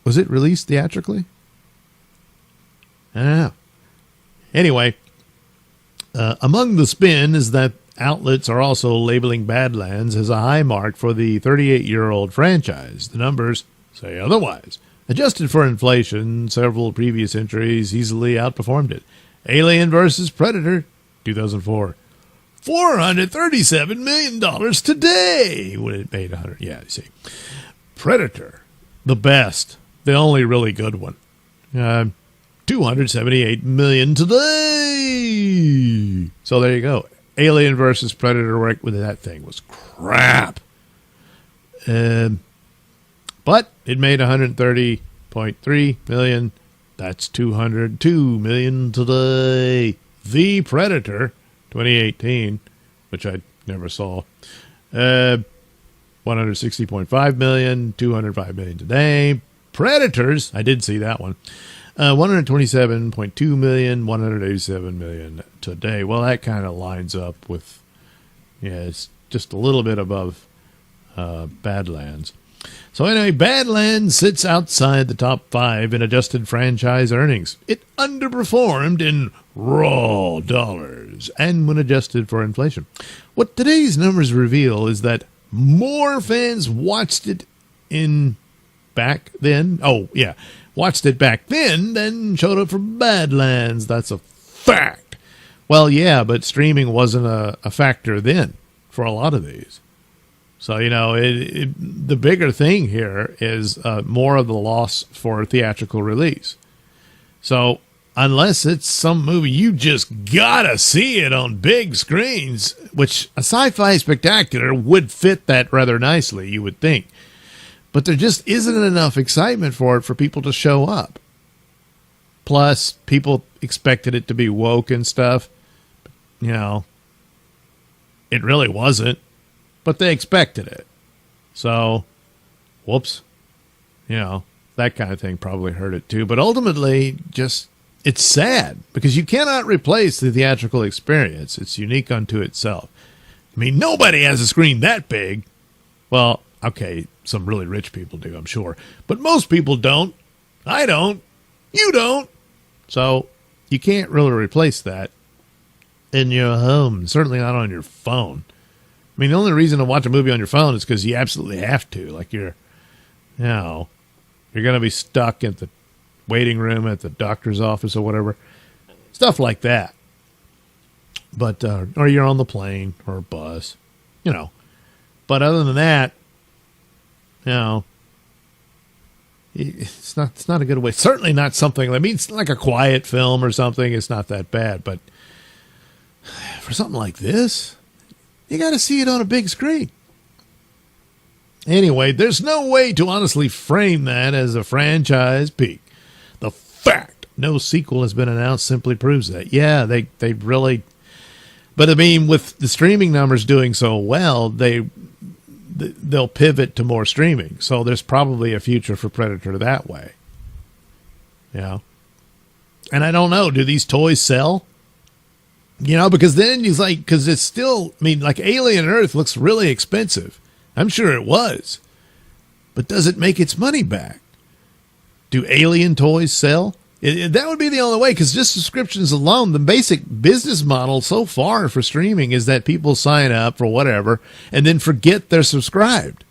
B: was it released theatrically? I don't know. Anyway, among the spin is that outlets are also labeling Badlands as a high mark for the 38-year-old franchise. The numbers say otherwise. Adjusted for inflation, several previous entries easily outperformed it. Alien vs. Predator, 2004. $437 million today when it made 100. Yeah, you see. Predator, the best, the only really good one.
C: 278 million today. So there you go. Alien versus Predator, right with that thing was crap. But it made 130.3 million. That's 202 million today. The Predator 2018, which I never saw. 160.5 million, 205 million today. Predators, I did see that one. 127.2 million, 187 million today. Well, that kind of lines up with, it's just a little bit above Badlands. So anyway, Badlands sits outside the top 5 in adjusted franchise earnings. It underperformed in raw dollars and when adjusted for inflation. What today's numbers reveal is that more fans watched it back then than showed up for Badlands. That's a fact. Well, yeah, but streaming wasn't a factor then for a lot of these. So, the bigger thing here is more of the loss for theatrical release. So, unless it's some movie you just gotta see it on big screens, which a sci-fi spectacular would fit that rather nicely, you would think. But there just isn't enough excitement for it for people to show up. Plus, people expected it to be woke and stuff. It really wasn't. But they expected it. So, whoops. That kind of thing probably hurt it too. But ultimately, it's sad because you cannot replace the theatrical experience. It's unique unto itself. I mean, nobody has a screen that big. Well, okay, some really rich people do, I'm sure. But most people don't. I don't. You don't. So, you can't really replace that in your home. Certainly not on your phone. I mean, the only reason to watch a movie on your phone is because you absolutely have to. Like you're going to be stuck at the waiting room at the doctor's office or whatever. Stuff like that. But, or you're on the plane or a bus, But other than that, it's not a good way. Certainly not something, it's like a quiet film or something. It's not that bad. But for something like this, you got to see it on a big screen. Anyway, there's no way to honestly frame that as a franchise peak. The fact no sequel has been announced simply proves that. Yeah, they really... But I mean, with the streaming numbers doing so well, they'll pivot to more streaming. So there's probably a future for Predator that way. And I don't know, do these toys sell? Because then because it's still, Alien Earth looks really expensive. I'm sure it was. But does it make its money back? Do Alien toys sell? That would be the only way, because just subscriptions alone, the basic business model so far for streaming is that people sign up for whatever and then forget they're subscribed.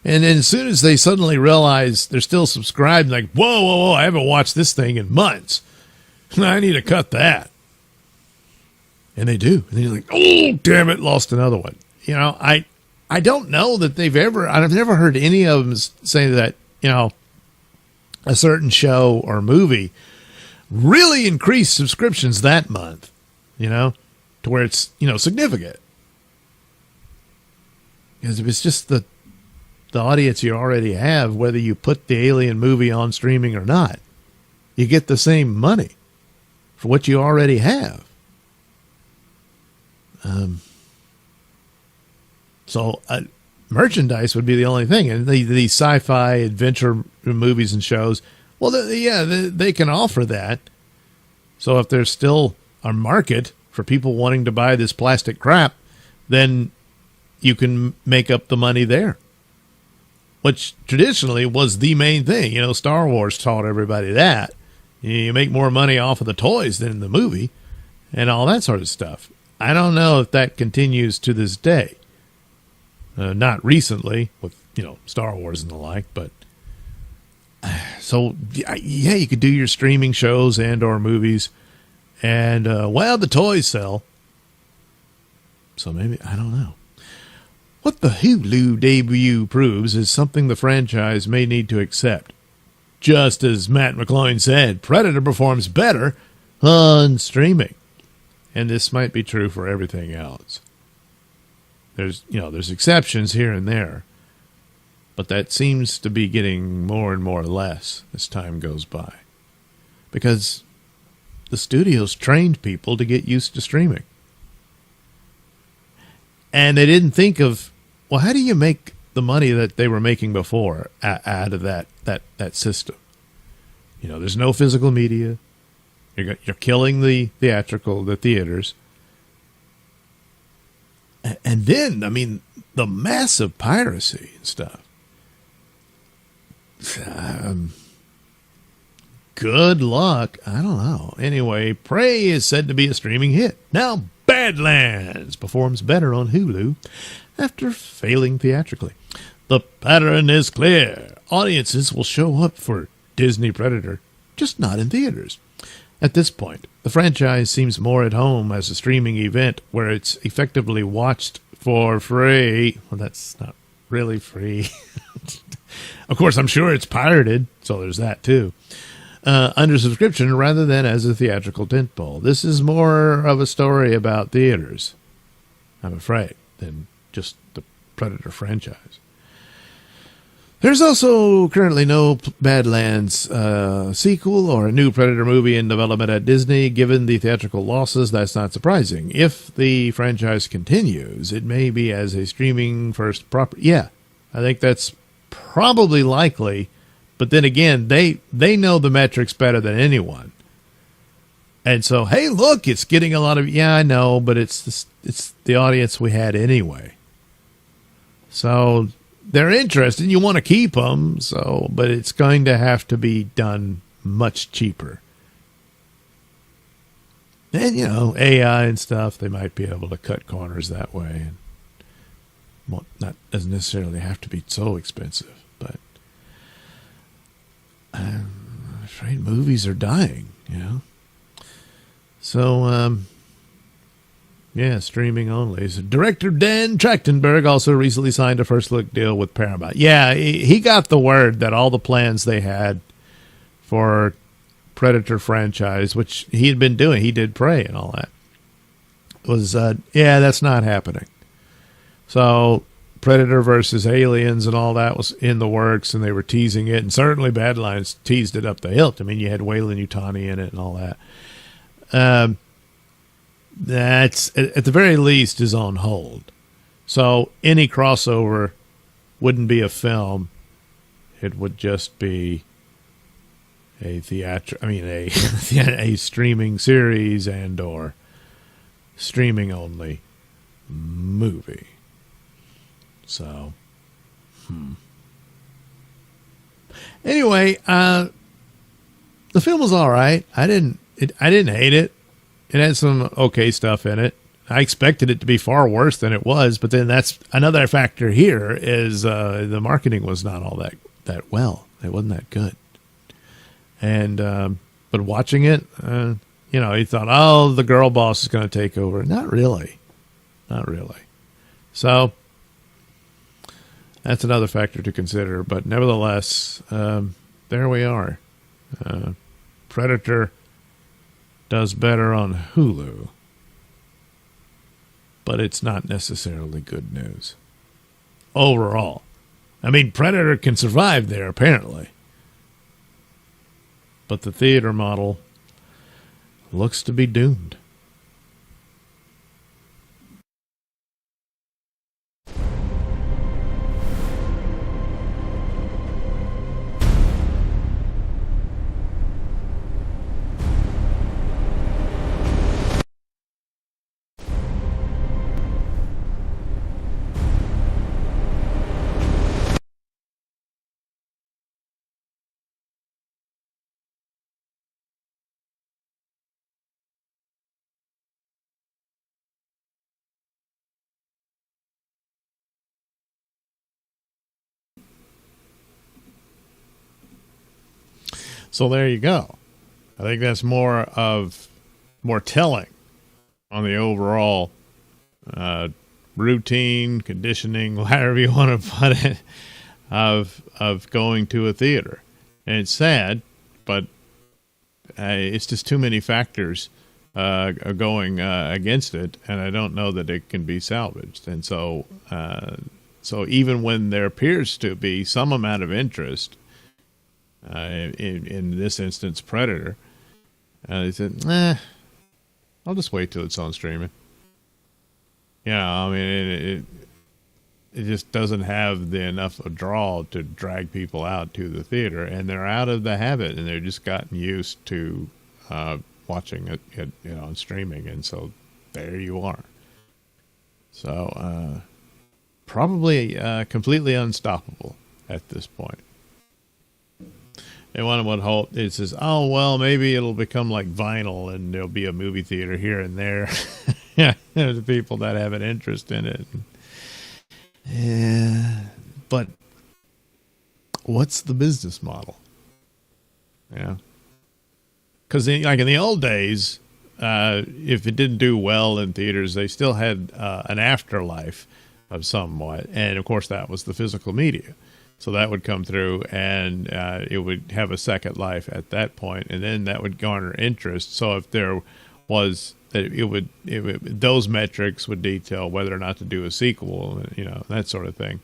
C: And then as soon as they suddenly realize they're still subscribed, like, whoa, I haven't watched this thing in months. I need to cut that. And they do. And you're like, oh, damn it, lost another one. I don't know that I've never heard any of them say that, a certain show or movie really increased subscriptions that month, to where it's, significant. Because if it's just the audience you already have, whether you put the Alien movie on streaming or not, you get the same money for what you already have. So merchandise would be the only thing. And the sci-fi adventure movies and shows, well, they can offer that. So if there's still a market for people wanting to buy this plastic crap, then you can make up the money there. Which traditionally was the main thing. Star Wars taught everybody that. You make more money off of the toys than the movie and all that sort of stuff. I don't know if that continues to this day. Not recently with, Star Wars and the like, but so yeah, you could do your streaming shows and or movies and, the toys sell. So maybe, I don't know. What the Hulu debut proves is something the franchise may need to accept. just as Matt McCloin said, Predator performs better on streaming. And this might be true for everything else. There's exceptions here and there, but that seems to be getting more and more less as time goes by, because the studios trained people to get used to streaming, and they didn't think of, well, how do you make the money that they were making before out of that system? There's no physical media. You're killing the theaters. And then, the massive piracy and stuff. Good luck. I don't know. Anyway, Prey is said to be a streaming hit. Now, Badlands performs better on Hulu after failing theatrically. The pattern is clear. Audiences will show up for Disney Predator, just not in theaters. At this point, the franchise seems more at home as a streaming event where it's effectively watched for free. Well, that's not really free. Of course, I'm sure it's pirated, so there's that too. Under subscription rather than as a theatrical tentpole. This is more of a story about theaters, I'm afraid, than just the Predator franchise. There's also currently no Badlands sequel or a new Predator movie in development at Disney. Given the theatrical losses, that's not surprising. If the franchise continues, it may be as a streaming first property. Yeah, I think that's probably likely. But then again, they know the metrics better than anyone. And so, hey, look, it's getting a lot of, yeah, I know, but it's the audience we had anyway. So they're interested. You want to keep them, but it's going to have to be done much cheaper. And, AI and stuff, they might be able to cut corners that way. And doesn't necessarily have to be so expensive, but I'm afraid movies are dying, So, yeah, streaming only. So director Dan Trachtenberg also recently signed a first look deal with Paramount. Yeah, he got the word that all the plans they had for Predator franchise, which he had been doing, he did Prey and all that, was, that's not happening. So Predator versus Aliens and all that was in the works, and they were teasing it, and certainly Badlands teased it up the hilt. You had Wayland Yutani in it and all that. That's, at the very least, is on hold. So any crossover wouldn't be a film. It would just be a a streaming series and or streaming only movie. So, Anyway, the film was all right. I didn't hate it. It had some okay stuff in it. I expected it to be far worse than it was, but then that's another factor here is the marketing was not all that well. It wasn't that good. And but watching it, you thought, oh, the girl boss is going to take over. Not really. So that's another factor to consider. But nevertheless, there we are. Predator does better on Hulu, but it's not necessarily good news overall. Predator can survive there, apparently. But the theater model looks to be doomed. So there you go. I think that's more telling on the overall routine, conditioning, however you want to put it, of going to a theater.
B: And it's sad, but it's just too many factors are going against it, and I don't know that it can be salvaged. And so even when there appears to be some amount of interest, in this instance, Predator, they said, I'll just wait till it's on streaming. I mean, it just doesn't have enough a draw to drag people out to the theater, and they're out of the habit, and they're just gotten used to watching it, on streaming, and so there you are. So probably completely unstoppable at this point. And one would hope it says, oh well, maybe it'll become like vinyl, and there'll be a movie theater here and there. There's people that have an interest in it. Yeah, but what's the business model? Yeah, because like in the old days, if it didn't do well in theaters, they still had an afterlife of somewhat, and of course that was the physical media. So that would come through, and it would have a second life at that point, and then that would garner interest. So if there was those metrics would detail whether or not to do a sequel, that sort of thing.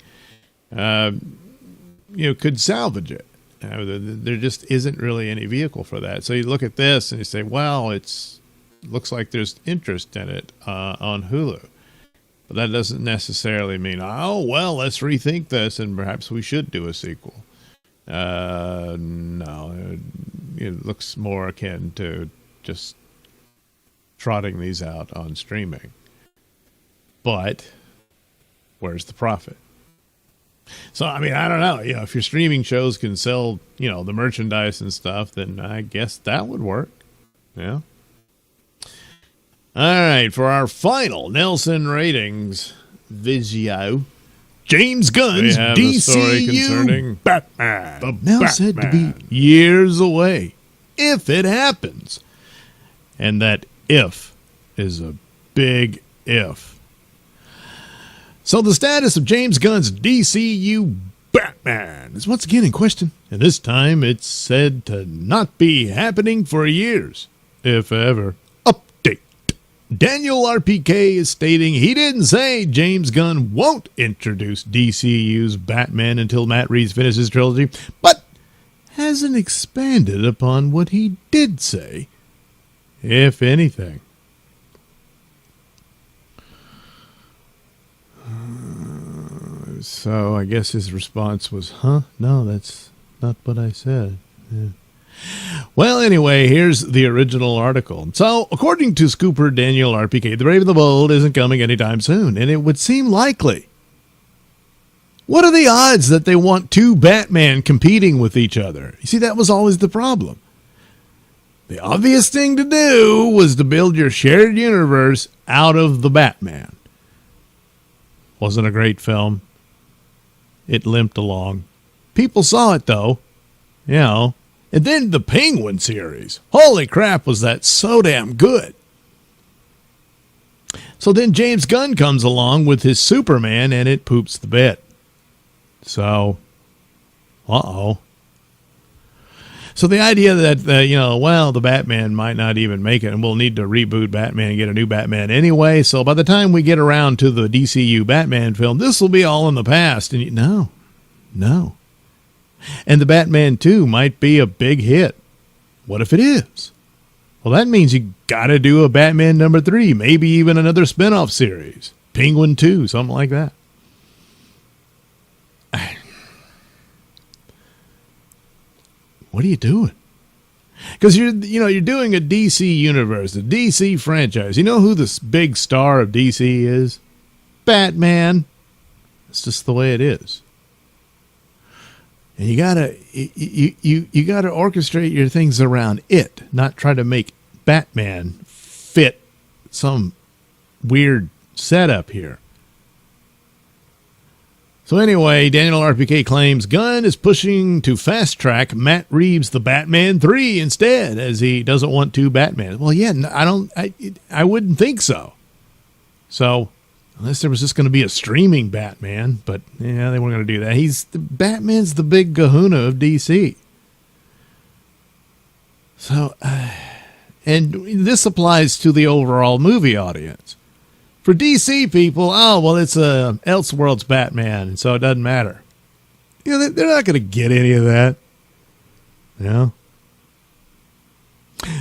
B: Could salvage it. There just isn't really any vehicle for that. So you look at this and you say, well, looks like there's interest in it on Hulu. But that doesn't necessarily mean, oh, well, let's rethink this and perhaps we should do a sequel. No, it looks more akin to just trotting these out on streaming. But where's the profit? So, I mean, I don't know. If your streaming shows can sell, the merchandise and stuff, then I guess that would work. Yeah. All right, for our final Nailsin ratings video, James Gunn's DCU Batman. Now said to be years away, if it happens. And that if is a big if. So the status of James Gunn's DCU Batman is once again in question. And this time it's said to not be happening for years, if ever. Daniel RPK is stating he didn't say James Gunn won't introduce DCU's Batman until Matt Reeves finishes his trilogy, but hasn't expanded upon what he did say, if anything. So I guess his response was, no, that's not what I said. Yeah. Well, anyway, here's the original article. So, according to Scooper Daniel RPK, The Brave and the Bold isn't coming anytime soon, and it would seem likely. What are the odds that they want two Batman competing with each other? You see, that was always the problem. The obvious thing to do was to build your shared universe out of the Batman. Wasn't a great film. It limped along. People saw it, though. And then the Penguin series. Holy crap, was that so damn good. So then James Gunn comes along with his Superman, and it poops the bed. So, So the idea that, the Batman might not even make it, and we'll need to reboot Batman and get a new Batman anyway. So by the time we get around to the DCU Batman film, this will be all in the past. And no. And the Batman 2 might be a big hit. What if it is? Well, that means you got to do a Batman number 3, maybe even another spinoff series. Penguin 2, something like that. What are you doing? Because you're doing a DC universe, a DC franchise. You know who the big star of DC is? Batman. It's just the way it is. And you gotta orchestrate your things around it, not try to make Batman fit some weird setup here. So anyway, Daniel RPK claims Gunn is pushing to fast track Matt Reeves' The Batman 3 instead, as he doesn't want two Batmans. Well, yeah, I wouldn't think so. So unless there was just going to be a streaming Batman, but yeah, they weren't going to do that. Batman's the big kahuna of DC.
C: So, and this applies to the overall movie audience. For DC people, oh, well, it's Elseworlds Batman, and so it doesn't matter. You know, they're not going to get any of that. You know?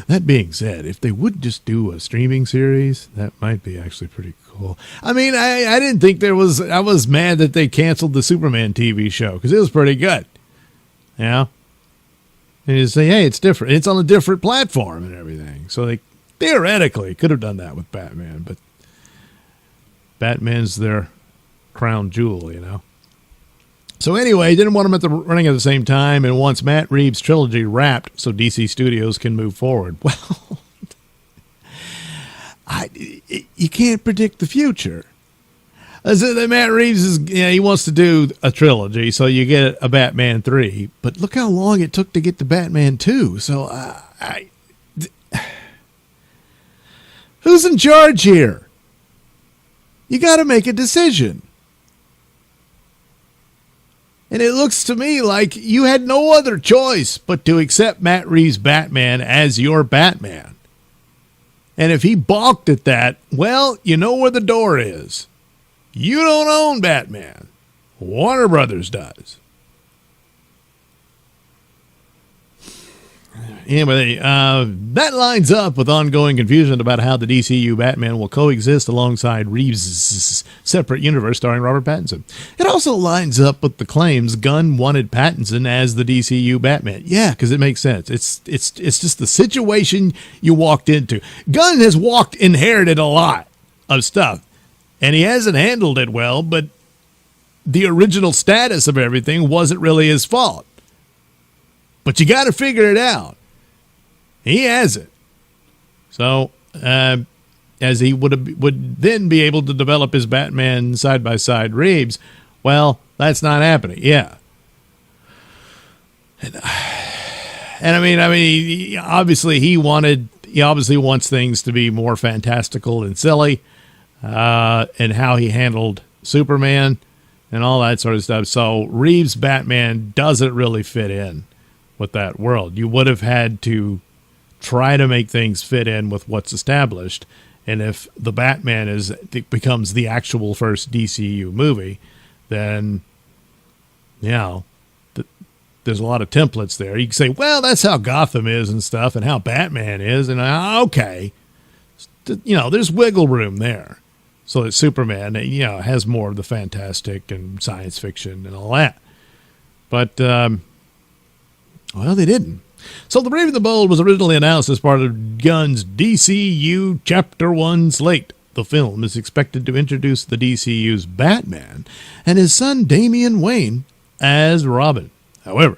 C: That being said, if they would just do a streaming series, that might be actually pretty cool. I mean, I didn't think I was mad that they canceled the Superman TV show, because it was pretty good. You know? And you say, hey, it's different. It's on a different platform and everything. So they theoretically could have done that with Batman, but Batman's their crown jewel, you know. So anyway, didn't want them running at the same time, and wants Matt Reeves' trilogy wrapped so DC Studios can move forward. Well, you can't predict the future. So Matt Reeves he wants to do a trilogy, so you get a Batman 3. But look how long it took to get to Batman 2. So who's in charge here? You got to make a decision. And it looks to me like you had no other choice but to accept Matt Reeves' Batman as your Batman. And if he balked at that, well, you know where the door is. You don't own Batman. Warner Brothers does. Anyway, that lines up with ongoing confusion about how the DCU Batman will coexist alongside Reeves' separate universe starring Robert Pattinson. It also lines up with the claims Gunn wanted Pattinson as the DCU Batman. Yeah, because it makes sense. It's just the situation you walked into. Gunn has inherited a lot of stuff, and he hasn't handled it well, but the original status of everything wasn't really his fault. But you got to figure it out. He has it. So, as he would then be able to develop his Batman side by side Reeves, well, that's not happening. Yeah. And I mean, obviously he obviously wants things to be more fantastical and silly, and how he handled Superman and all that sort of stuff. So Reeves' Batman doesn't really fit in with that world. You would have had to try to make things fit in with what's established. And if the Batman becomes the actual first DCU movie, then, you know, there's a lot of templates there. You can say, well, that's how Gotham is and stuff, and how Batman is. And okay, you know, there's wiggle room there. So that Superman, you know, has more of the fantastic and science fiction and all that. But, well, they didn't. So The Brave and the Bold was originally announced as part of Gunn's DCU Chapter 1 slate. The film is expected to introduce the DCU's Batman and his son Damian Wayne as Robin. However,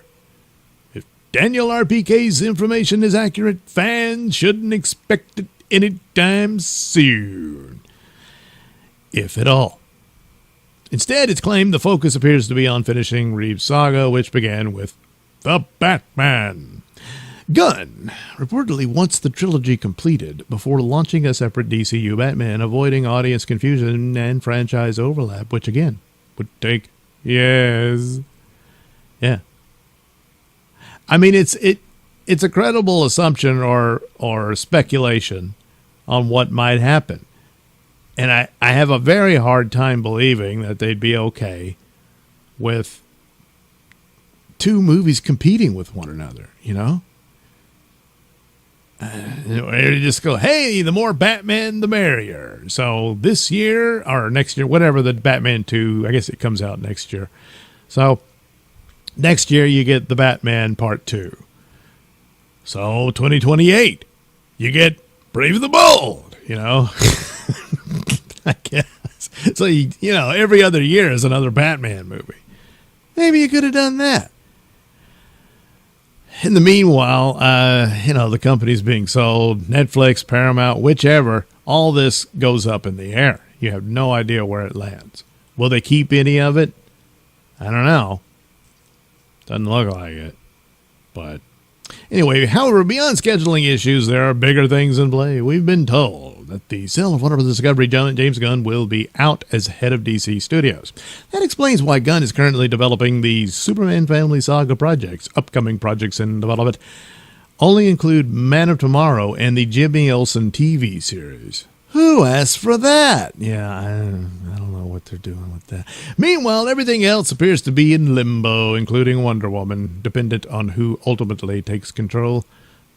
C: if Daniel RPK's information is accurate, fans shouldn't expect it anytime soon, if at all. Instead, it's claimed the focus appears to be on finishing Reeves' saga, which began with The Batman. Gunn reportedly wants the trilogy completed before launching a separate DCU Batman, avoiding audience confusion and franchise overlap, which again would take years. Yeah. I mean, it's a credible assumption or speculation on what might happen. And I have a very hard time believing that they'd be okay with two movies competing with one another, you know? They just go, hey, the more Batman, the merrier. So this year or next year, whatever, the Batman 2, I guess it comes out next year. So next year you get the Batman Part 2. So 2028, you get Brave and the Bold, you know? I guess. So, you know, every other year is another Batman movie. Maybe you could have done that. In the meanwhile, you know, the company's being sold, Netflix, Paramount, whichever, all this goes up in the air. You have no idea where it lands. Will they keep any of it? I don't know. Doesn't look like it. But anyway, however, beyond scheduling issues, there are bigger things in play. We've been told that the sale of Warner Bros. Discovery giant James Gunn will be out as head of DC Studios. That explains why Gunn is currently developing the Superman Family Saga projects. Upcoming projects in development only include Man of Tomorrow and the Jimmy Olsen TV series. Who asked for that? Yeah, I don't know what they're doing with that. Meanwhile, everything else appears to be in limbo, including Wonder Woman, dependent on who ultimately takes control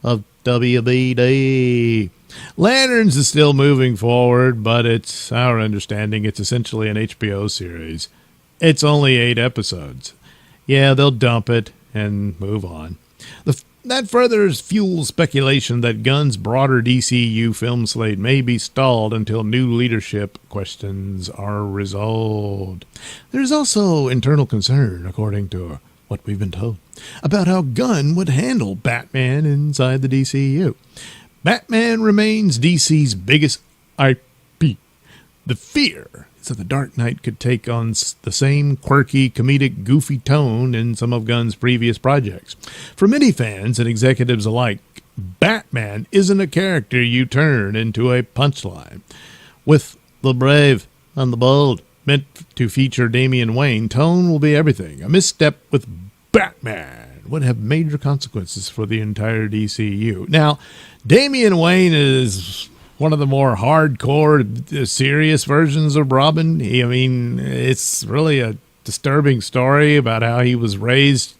C: of WBD. Lanterns is still moving forward, but it's our understanding it's essentially an HBO series. It's only 8 episodes. Yeah, they'll dump it and move on. That further fuels speculation that Gunn's broader DCU film slate may be stalled until new leadership questions are resolved. There's also internal concern, according to what we've been told, about how Gunn would handle Batman inside the DCU. Batman remains DC's biggest IP. The fear is that the Dark Knight could take on the same quirky, comedic, goofy tone in some of Gunn's previous projects. For many fans and executives alike, Batman isn't a character you turn into a punchline. With the brave and the bold meant to feature Damian Wayne, tone will be everything. A misstep with Batman would have major consequences for the entire DCU. Now, Damian Wayne is one of the more hardcore, serious versions of Robin. It's really a disturbing story about how he was raised.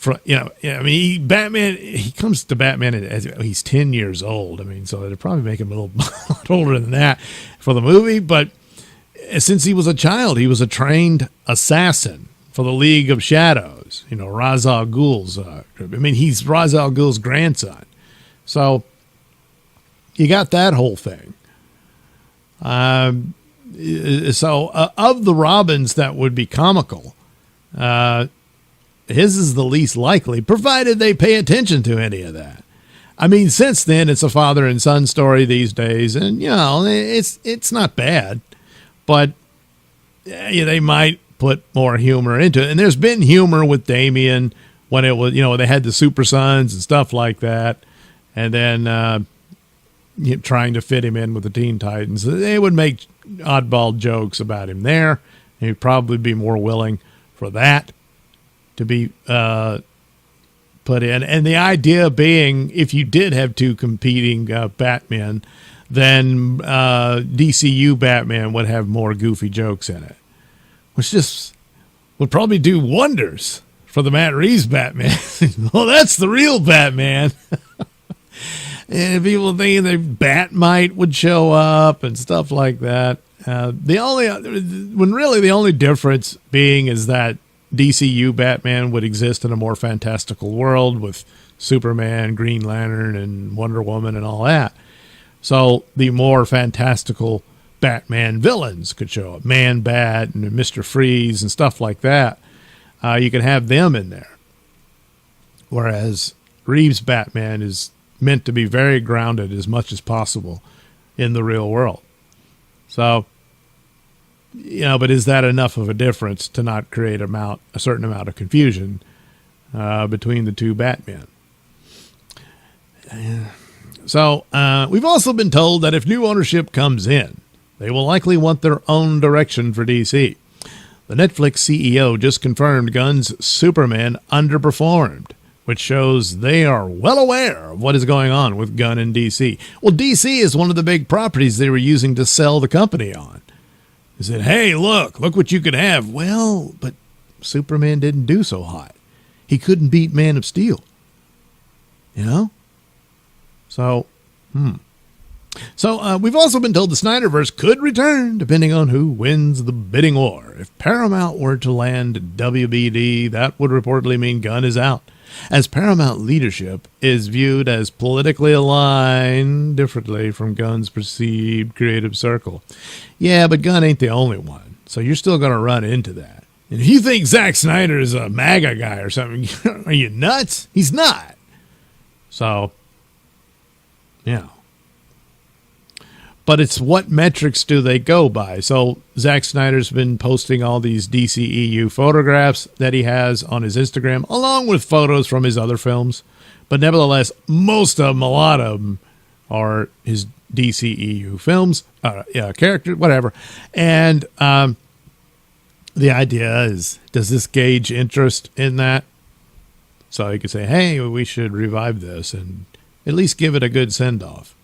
C: Batman. He comes to Batman as he's 10 years old. So it'd probably make him a little lot older than that for the movie. But since he was a child, he was a trained assassin for the League of Shadows. Ra's al Ghul's. He's Ra's al Ghul's grandson. So you got that whole thing. Of the Robins that would be comical, his is the least likely, provided they pay attention to any of that. Since then, it's a father and son story these days, and, it's not bad, but they might put more humor into it. And there's been humor with Damian when it was, they had the Super Sons and stuff like that, and then trying to fit him in with the Teen Titans. They would make oddball jokes about him there. He'd probably be more willing for that to be put in. And the idea being, if you did have two competing Batman, then DCU Batman would have more goofy jokes in it, which just would probably do wonders for the Matt Reeves Batman. Well, that's the real Batman. And people thinking that Batmite would show up and stuff like that. The only difference being is that DCU Batman would exist in a more fantastical world with Superman, Green Lantern, and Wonder Woman and all that. So the more fantastical Batman villains could show up. Man-Bat and Mr. Freeze and stuff like that. You could have them in there. Whereas Reeves Batman is meant to be very grounded as much as possible in the real world. So, but is that enough of a difference to not create a certain amount of confusion between the two Batmen? So, we've also been told that if new ownership comes in, they will likely want their own direction for DC. The Netflix CEO just confirmed Gunn's Superman underperformed, which shows they are well aware of what is going on with Gunn and DC. Well, DC is one of the big properties they were using to sell the company on. They said, hey, look what you could have. Well, but Superman didn't do so hot. He couldn't beat Man of Steel. So, So we've also been told the Snyderverse could return depending on who wins the bidding war. If Paramount were to land WBD, that would reportedly mean Gunn is out, as Paramount leadership is viewed as politically aligned differently from Gunn's perceived creative circle. Yeah, but Gunn ain't the only one, so you're still going to run into that. And if you think Zack Snyder is a MAGA guy or something, are you nuts? He's not. So, yeah. But it's what metrics do they go by? So Zack Snyder's been posting all these DCEU photographs that he has on his Instagram, along with photos from his other films. But nevertheless, most of them, a lot of them, are his DCEU films, characters, whatever. And the idea is, does this gauge interest in that? So you could say, hey, we should revive this and at least give it a good send-off.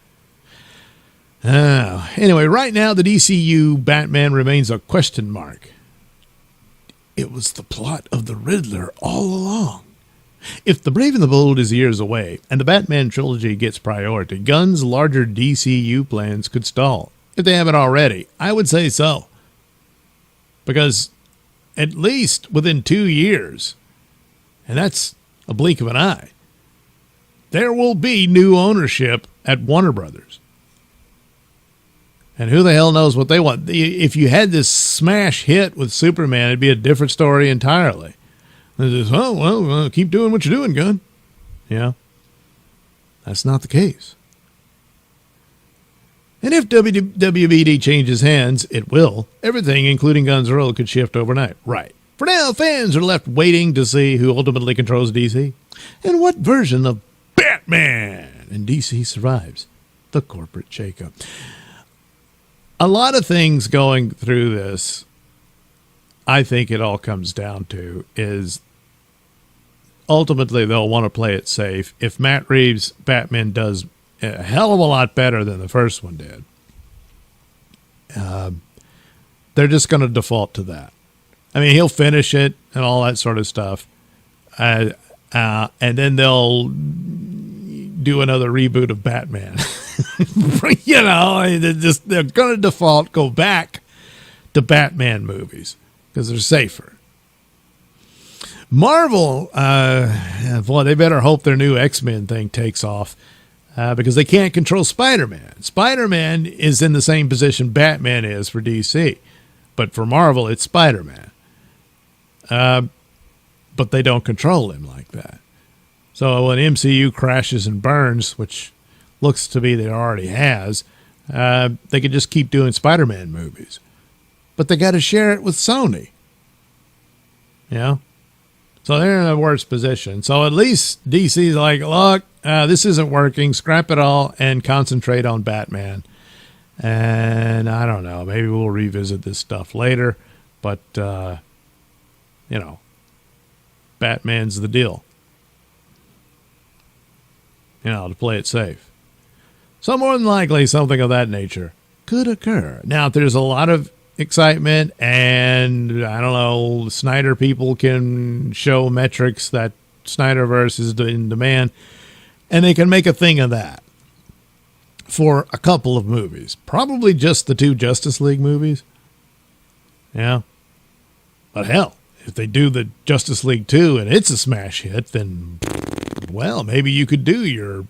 C: Anyway, right now the DCU Batman remains a question mark. It was the plot of the Riddler all along. If The Brave and the Bold is years away and the Batman trilogy gets priority, Gunn's larger DCU plans could stall. If they haven't already, I would say so. Because at least within 2 years, and that's a blink of an eye, there will be new ownership at Warner Brothers. And who the hell knows what they want? If you had this smash hit with Superman, it'd be a different story entirely. Just, oh, well, keep doing what you're doing, Gunn. Yeah. That's not the case. And if WBD changes hands, it will. Everything, including Gunn's role, could shift overnight. Right. For now, fans are left waiting to see who ultimately controls DC and what version of Batman in DC survives the corporate shakeup. A lot of things going through this, I think it all comes down to is ultimately they'll want to play it safe. If Matt Reeves' Batman does a hell of a lot better than the first one did, they're just going to default to that. I mean, he'll finish it and all that sort of stuff. And then they'll do another reboot of Batman. You know, they're going to default, go back to Batman movies because they're safer. Marvel, boy, they better hope their new X-Men thing takes off because they can't control Spider-Man. Spider-Man is in the same position Batman is for DC, but for Marvel, it's Spider-Man. But they don't control him like that. So when MCU crashes and burns, which looks to be that it already has, they could just keep doing Spider-Man movies. But they got to share it with Sony. You know? So they're in a worse position. So at least DC's like, look, this isn't working. Scrap it all and concentrate on Batman. And I don't know. Maybe we'll revisit this stuff later. But, you know, Batman's the deal. You know, to play it safe. So more than likely, something of that nature could occur. Now, if there's a lot of excitement and, I don't know, Snyder people can show metrics that Snyderverse is in demand, and they can make a thing of that for a couple of movies. Probably just the 2 Justice League movies. Yeah. But hell, if they do the Justice League 2 and it's a smash hit, then, well, maybe you could do your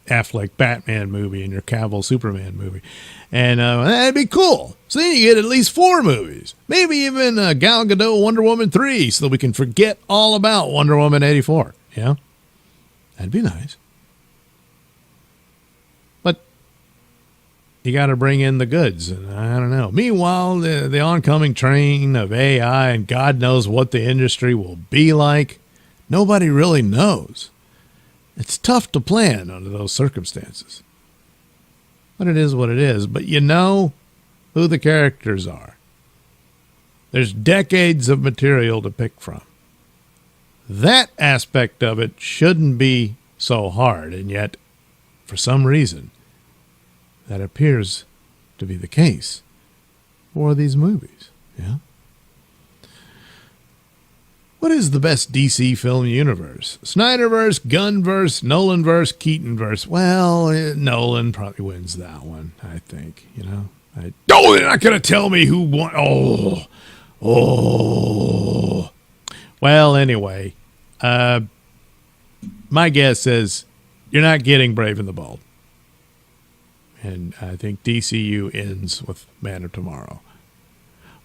C: Affleck Batman movie and your Cavill Superman movie. And that'd be cool. So then you get at least 4 movies. Maybe even Gal Gadot Wonder Woman 3 so that we can forget all about Wonder Woman 84. Yeah? That'd be nice. But you got to bring in the goods. And I don't know. Meanwhile, the oncoming train of AI and God knows what the industry will be like, nobody really knows. It's tough to plan under those circumstances. But it is what it is. But you know who the characters are. There's decades of material to pick from. That aspect of it shouldn't be so hard. And yet, for some reason, that appears to be the case for these movies. Yeah. What is the best DC film universe? Snyderverse, Gunnverse, Nolanverse, Keatonverse. Well, Nolan probably wins that one, I think. You know, oh, they're not going to tell me who won. Oh. Well, anyway, my guess is you're not getting Brave and the Bold, and I think DCU ends with Man of Tomorrow.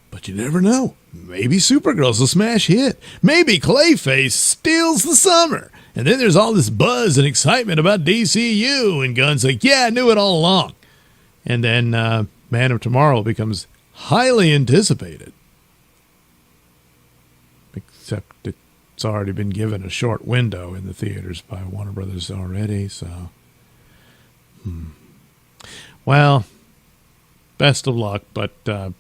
C: But you never know. Maybe Supergirl's a smash hit. Maybe Clayface steals the summer. And then there's all this buzz and excitement about DCU. And Gunn's like, yeah, I knew it all along. And then Man of Tomorrow becomes highly anticipated. Except it's already been given a short window in the theaters by Warner Brothers already. So, well, best of luck. But the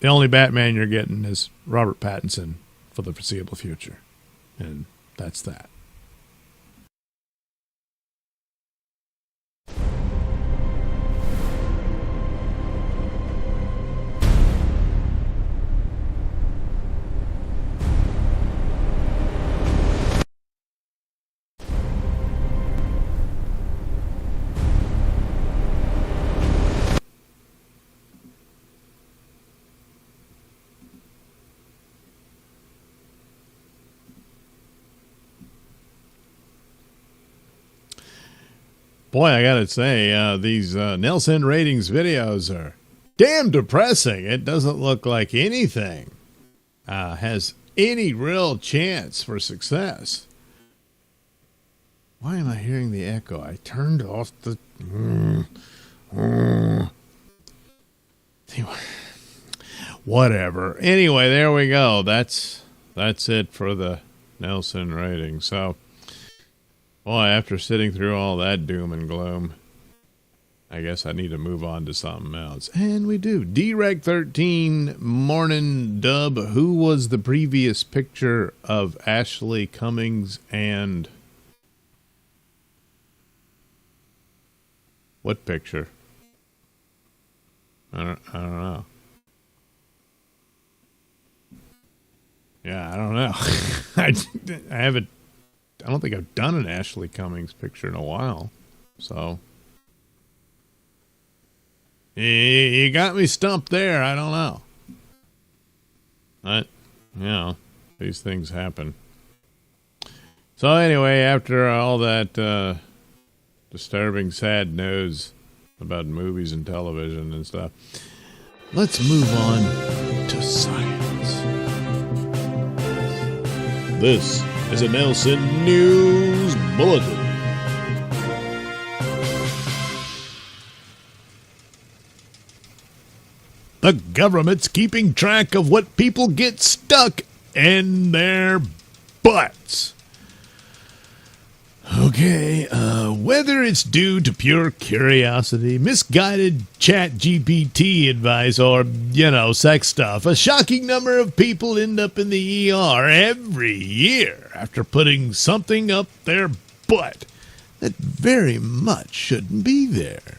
C: only Batman you're getting is Robert Pattinson for the foreseeable future. And that's that.
B: Boy, I gotta say, these Nailsin ratings videos are damn depressing. It doesn't look like anything has any real chance for success. Why am I hearing the echo? I turned off the... Whatever. Anyway, there we go. That's it for the Nailsin rating. So, boy, after sitting through all that doom and gloom, I guess I need to move on to something else. And we do. D-Rec13 Morning Dub. Who was the previous picture of Ashley Cummings and... What picture? I don't know. Yeah, I don't know. I haven't. I don't think I've done an Ashley Cummings picture in a while. So you got me stumped there. I don't know. But these things happen. So anyway, after all that disturbing, sad news about movies and television and stuff, let's move on to science. This is a Nailsin News Bulletin. The government's keeping track of what people get stuck in their butts. Okay, whether it's due to pure curiosity, misguided chat GPT advice, or, sex stuff, a shocking number of people end up in the ER every year after putting something up their butt that very much shouldn't be there.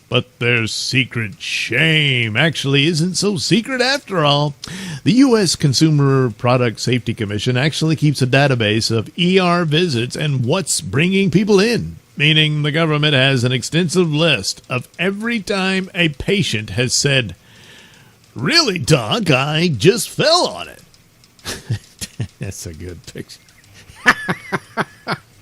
B: But their secret shame actually isn't so secret after all. The U.S. Consumer Product Safety Commission actually keeps a database of ER visits and what's bringing people in, meaning the government has an extensive list of every time a patient has said, "Really, Doc, I just fell on it." That's a good picture.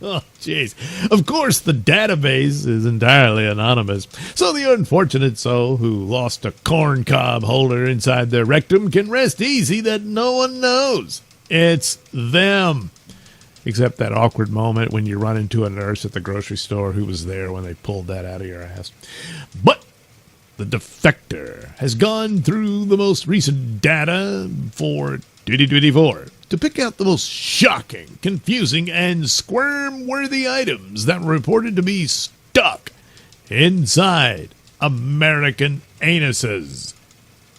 B: Oh, jeez. Of course, the database is entirely anonymous, so the unfortunate soul who lost a corn cob holder inside their rectum can rest easy that no one knows. It's them. Except that awkward moment when you run into a nurse at the grocery store who was there when they pulled that out of your ass. But the defector has gone through the most recent data for 2024 to pick out the most shocking, confusing, and squirm-worthy items that were reported to be stuck inside American anuses.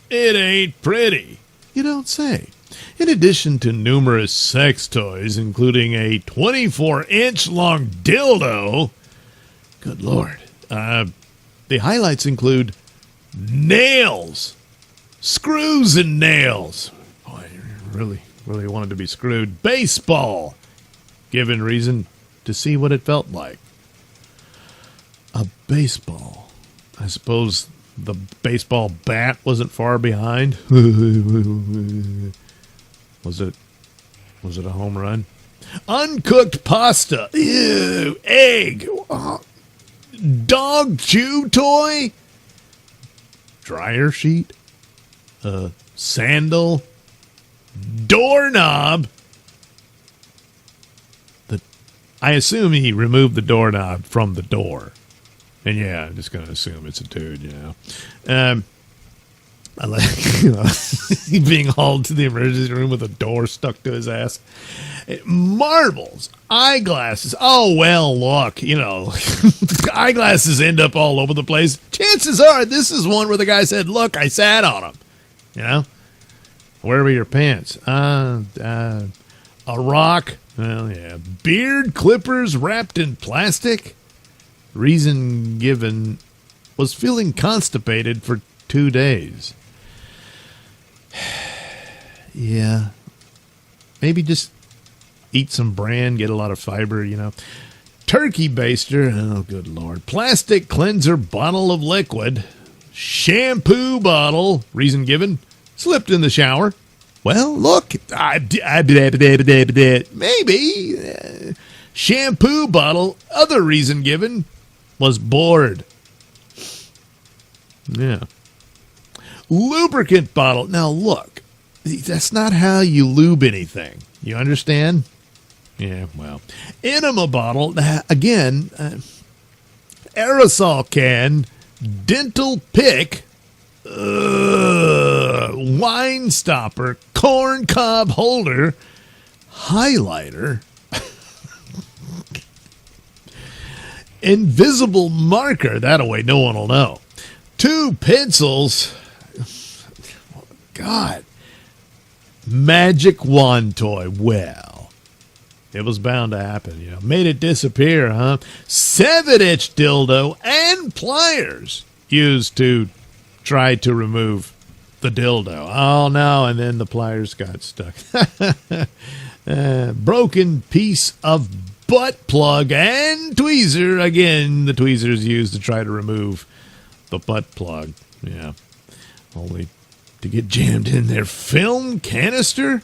B: It ain't pretty, you don't say. In addition to numerous sex toys, including a 24-inch long dildo, good Lord, the highlights include nails, screws and nails. Boy, really wanted to be screwed. Baseball, given reason to see what it felt like. A baseball. I suppose the baseball bat wasn't far behind. Was it a home run? Uncooked pasta. Ew. Egg. Dog chew toy. Dryer sheet. Sandal. Doorknob. I assume he removed the doorknob from the door. And yeah, I'm just going to assume it's a dude, I like being hauled to the emergency room with a door stuck to his ass. Marbles, eyeglasses. Oh, well, look, eyeglasses end up all over the place. Chances are this is one where the guy said, "Look, I sat on them." Where were your pants? A rock. Well, yeah. Beard clippers wrapped in plastic. Reason given was feeling constipated for 2 days. Yeah. Maybe just eat some bran, get a lot of fiber, Turkey baster. Oh, good Lord. Plastic cleanser bottle of liquid. Shampoo bottle. Reason given. Slipped in the shower. Well, look. Maybe. Shampoo bottle. Other reason given.
C: was bored. Yeah. Lubricant bottle. Now, look, that's not how you lube anything. You understand? Yeah, well. Enema bottle. Again, aerosol can, dental pick, wine stopper, corn cob holder, highlighter, invisible marker. That way no one will know. 2 pencils. God. Magic wand toy. Well, it was bound to happen, you know. Made it disappear, huh? 7-inch dildo and pliers used to try to remove the dildo. Oh, no, and then the pliers got stuck. Broken piece of butt plug and tweezer. Again, the tweezers used to try to remove the butt plug. Yeah. Only to get jammed in their film canister.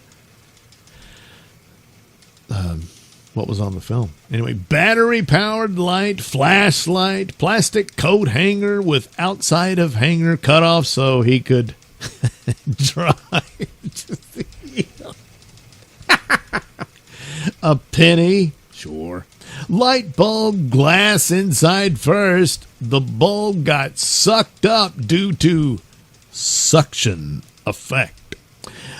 C: What was on the film? Anyway, battery-powered light, flashlight, plastic coat hanger with outside of hanger cut off so he could drive. A penny, sure. Light bulb glass inside first. The bulb got sucked up due to suction effect.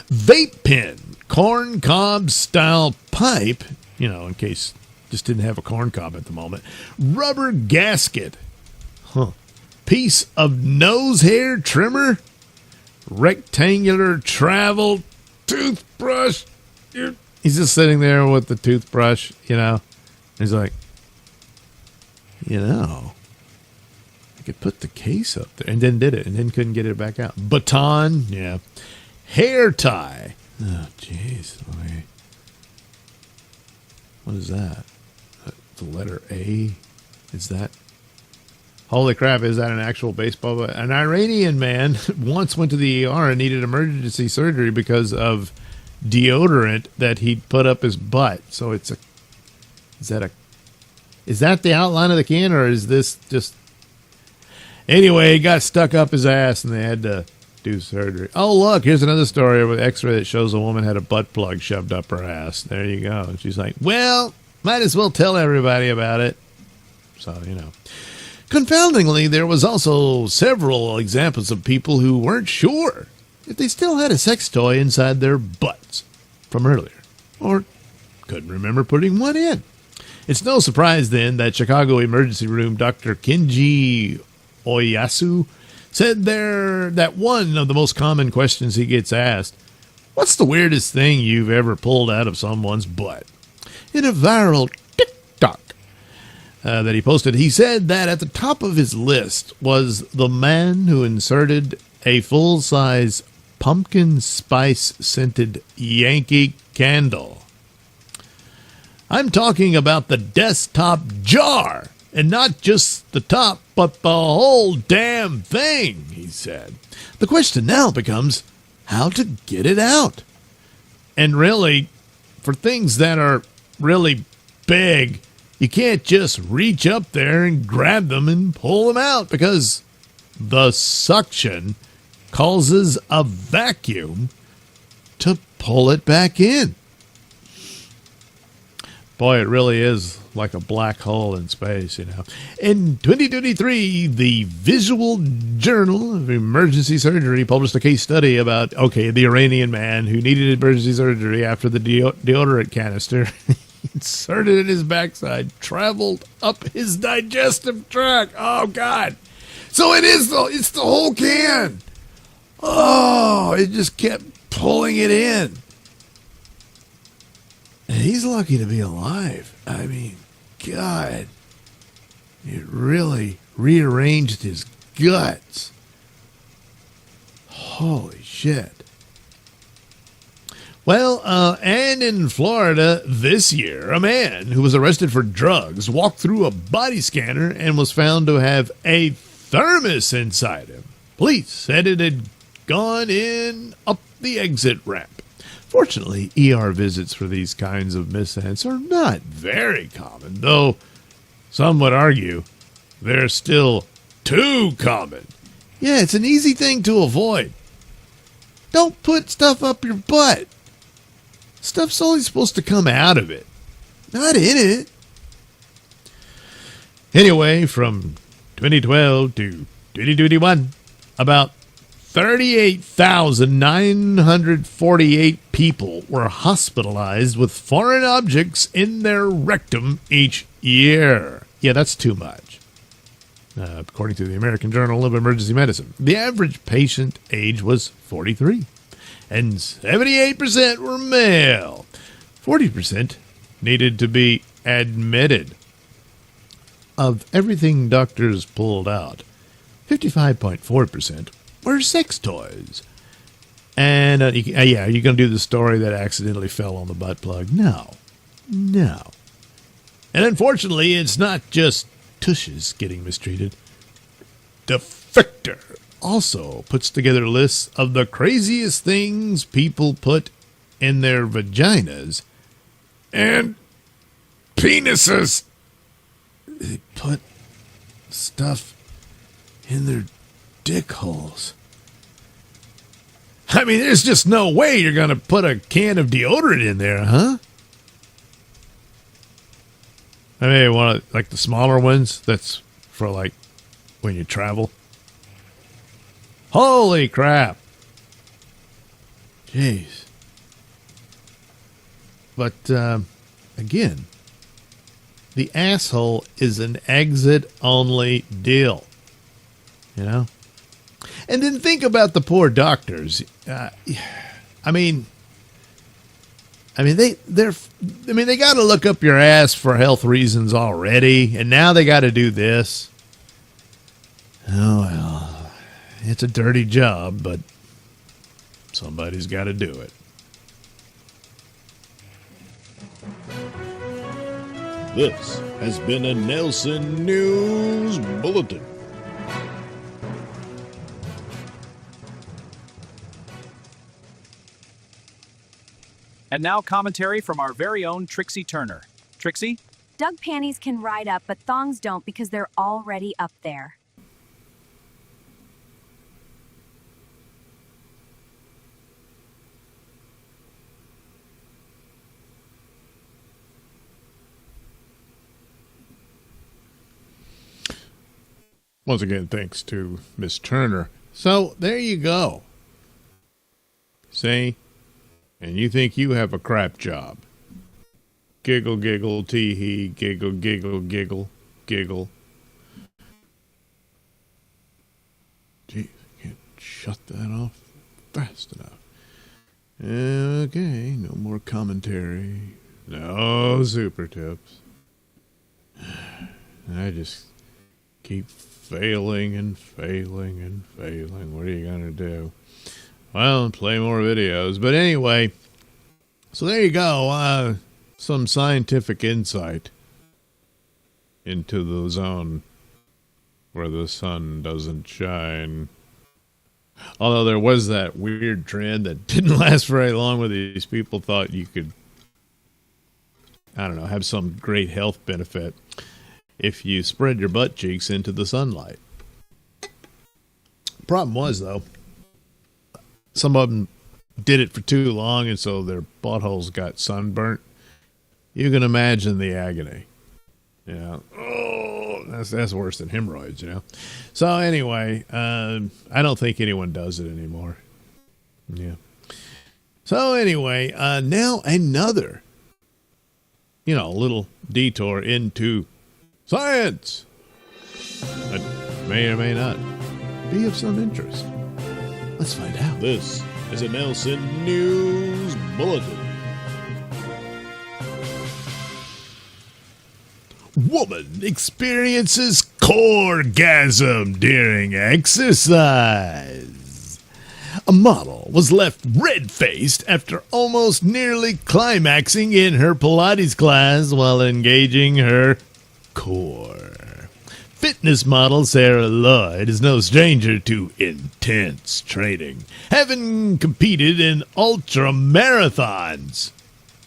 C: Vape pen, corn cob style pipe, you know, in case just didn't have a corn cob at the moment. Rubber gasket, piece of nose hair trimmer, rectangular travel toothbrush. He's just sitting there with the toothbrush, you know. He's like, you know, I could put the case up there, and then did it, and then couldn't get it back out. Baton, yeah. Hair tie. Oh, jeez. Okay. What is that? The letter A? Is that? Holy crap, is that an actual baseball bat? An Iranian man once went to the ER and needed emergency surgery because of deodorant that he'd put up his butt. So it's a... Is that the outline of the can, or is this just... Anyway, he got stuck up his ass and they had to do surgery. Oh, look, here's another story with an x-ray that shows a woman had a butt plug shoved up her ass. There you go. And she's like, well, might as well tell everybody about it. So, you know. Confoundingly, there was also several examples of people who weren't sure if they still had a sex toy inside their butts from earlier, or couldn't remember putting one in. It's no surprise, then, that Chicago emergency room Dr. Kenji Oyasu said that one of the most common questions he gets asked, what's the weirdest thing you've ever pulled out of someone's butt? In a viral TikTok that he posted, he said that at the top of his list was the man who inserted a full-size pumpkin spice-scented Yankee candle. I'm talking about the desktop jar, and not just the top, but the whole damn thing, he said. The question now becomes how to get it out. And really, for things that are really big, you can't just reach up there and grab them and pull them out because the suction causes a vacuum to pull it back in. Boy, it really is like a black hole in space, you know. In 2023, the Visual Journal of Emergency Surgery published a case study about, the Iranian man who needed emergency surgery after the deodorant canister inserted in his backside traveled up his digestive tract. Oh, God. So it's the whole can. Oh, it just kept pulling it in. And he's lucky to be alive. I mean, God, it really rearranged his guts. Holy shit. Well, and in Florida this year, a man who was arrested for drugs walked through a body scanner and was found to have a thermos inside him. Police said it had gone in up the exit ramp. Fortunately, ER visits for these kinds of mishaps are not very common, though some would argue they're still too common. Yeah, it's an easy thing to avoid. Don't put stuff up your butt. Stuff's only supposed to come out of it, not in it. Anyway, from 2012 to 2021, about 38,948 people were hospitalized with foreign objects in their rectum each year. Yeah, that's too much. According to the American Journal of Emergency Medicine, the average patient age was 43, and 78% were male. 40% needed to be admitted. Of everything doctors pulled out, 55.4% were sex toys. And, are you going to do the story that accidentally fell on the butt plug? No. And unfortunately, it's not just tushes getting mistreated. Defector also puts together lists of the craziest things people put in their vaginas and penises. They put stuff in their dick holes. I mean, there's just no way you're going to put a can of deodorant in there, huh? I mean, one of like the smaller ones that's for like when you travel. Holy crap. Jeez. But again, the asshole is an exit-only deal, you know? And then think about the poor doctors. I mean, they got to look up your ass for health reasons already, and now they got to do this. Oh, well, it's a dirty job, but somebody's got to do it.
B: This has been a Nailsin News Bulletin.
D: And now commentary from our very own Trixie Turner. Trixie?
E: Dug panties can ride up, but thongs don't because they're already up there.
B: Once again, thanks to Miss Turner. So, there you go. See? And you think you have a crap job. Giggle, giggle, tee-hee, giggle, giggle, giggle, giggle. Gee, I can't shut that off fast enough. Okay, no more commentary. No super tips. I just keep failing and failing and failing. What are you going to do? Well, play more videos. But anyway, so there you go. Some scientific insight into the zone where the sun doesn't shine. Although there was that weird trend that didn't last very long where these people thought you could, I don't know, have some great health benefit if you spread your butt cheeks into the sunlight. Problem was, though, some of them did it for too long, and so their buttholes got sunburnt. You can imagine the agony. Yeah. Oh, that's worse than hemorrhoids, you know. So anyway, I don't think anyone does it anymore. Yeah. So anyway, now another, little detour into science that may or may not be of some interest. Let's find out. This is a Nailsin News Bulletin. Woman experiences coregasm during exercise. A model was left red-faced after almost nearly climaxing in her Pilates class while engaging her core. Fitness model Sarah Lloyd is no stranger to intense training, having competed in ultra marathons.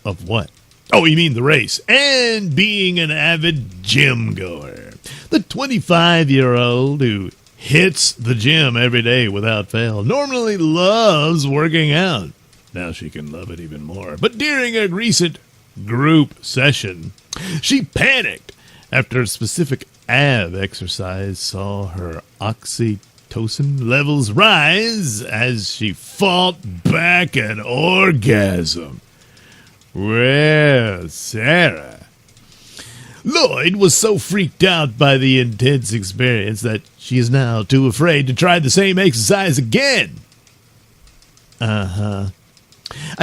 B: Of what? Oh, you mean the race, and being an avid gym goer. The The 25-year-old who hits the gym every day without fail normally loves working out. Now she can love it even more. But during a recent group session, she panicked after a specific ab exercise saw her oxytocin levels rise as she fought back an orgasm. Well, Sarah. Lloyd was so freaked out by the intense experience that she is now too afraid to try the same exercise again. I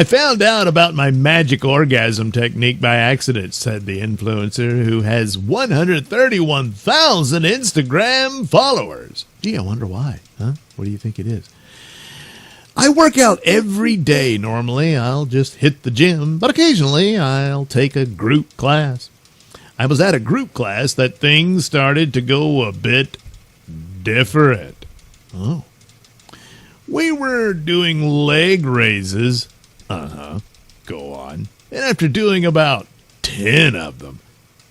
B: found out about my magic orgasm technique by accident, said the influencer, who has 131,000 Instagram followers. Gee, I wonder why, huh? What do you think it is? I work out every day normally. I'll just hit the gym, but occasionally I'll take a group class. I was at a group class that things started to go a bit different. Oh. We were doing leg raises. Go on. And after doing about 10 of them,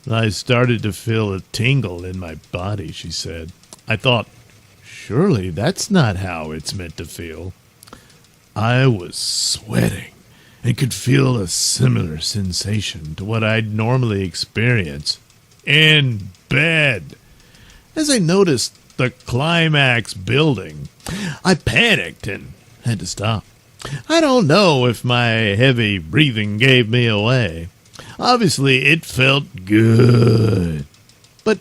B: I started to feel a tingle in my body, she said. I thought, surely that's not how it's meant to feel. I was sweating and could feel a similar sensation to what I'd normally experience in bed. As I noticed the climax building, I panicked and had to stop. I don't know if my heavy breathing gave me away. Obviously, it felt good, but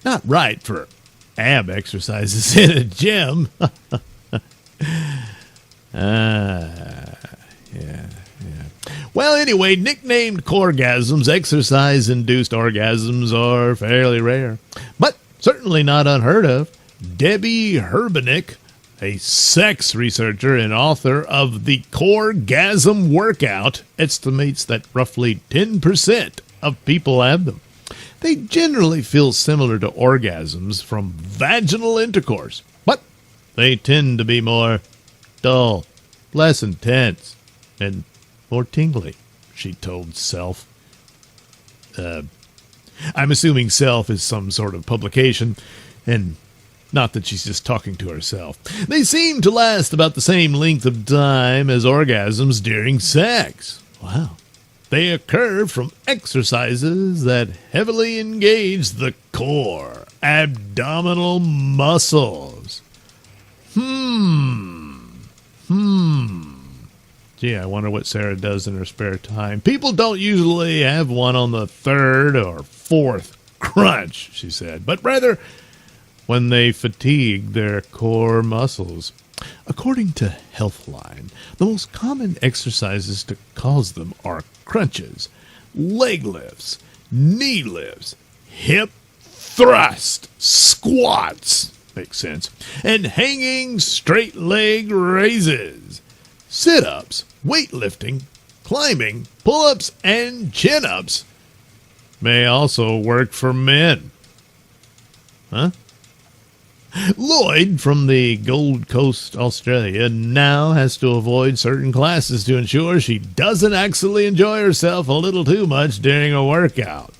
B: not right for ab exercises in a gym. Yeah. Well, anyway, nicknamed Coregasms, exercise-induced orgasms are fairly rare, but certainly not unheard of. Debbie Herbenick, a sex researcher and author of the Coregasm Workout, estimates that roughly 10% of people have them. They generally feel similar to orgasms from vaginal intercourse, but they tend to be more dull, less intense, and more tingly, she told Self. I'm assuming Self is some sort of publication, and not that she's just talking to herself. They seem to last about the same length of time as orgasms during sex. Wow. They occur from exercises that heavily engage the core, abdominal muscles. Gee, I wonder what Sarah does in her spare time. People don't usually have one on the third or fourth crunch, she said, but rather when they fatigue their core muscles. According to Healthline, the most common exercises to cause them are crunches, leg lifts, knee lifts, hip thrust, squats, makes sense, and hanging straight leg raises. Sit-ups, weightlifting, climbing, pull-ups, and chin-ups may also work for men. Huh? Lloyd from the Gold Coast, Australia, now has to avoid certain classes to ensure she doesn't actually enjoy herself a little too much during a workout.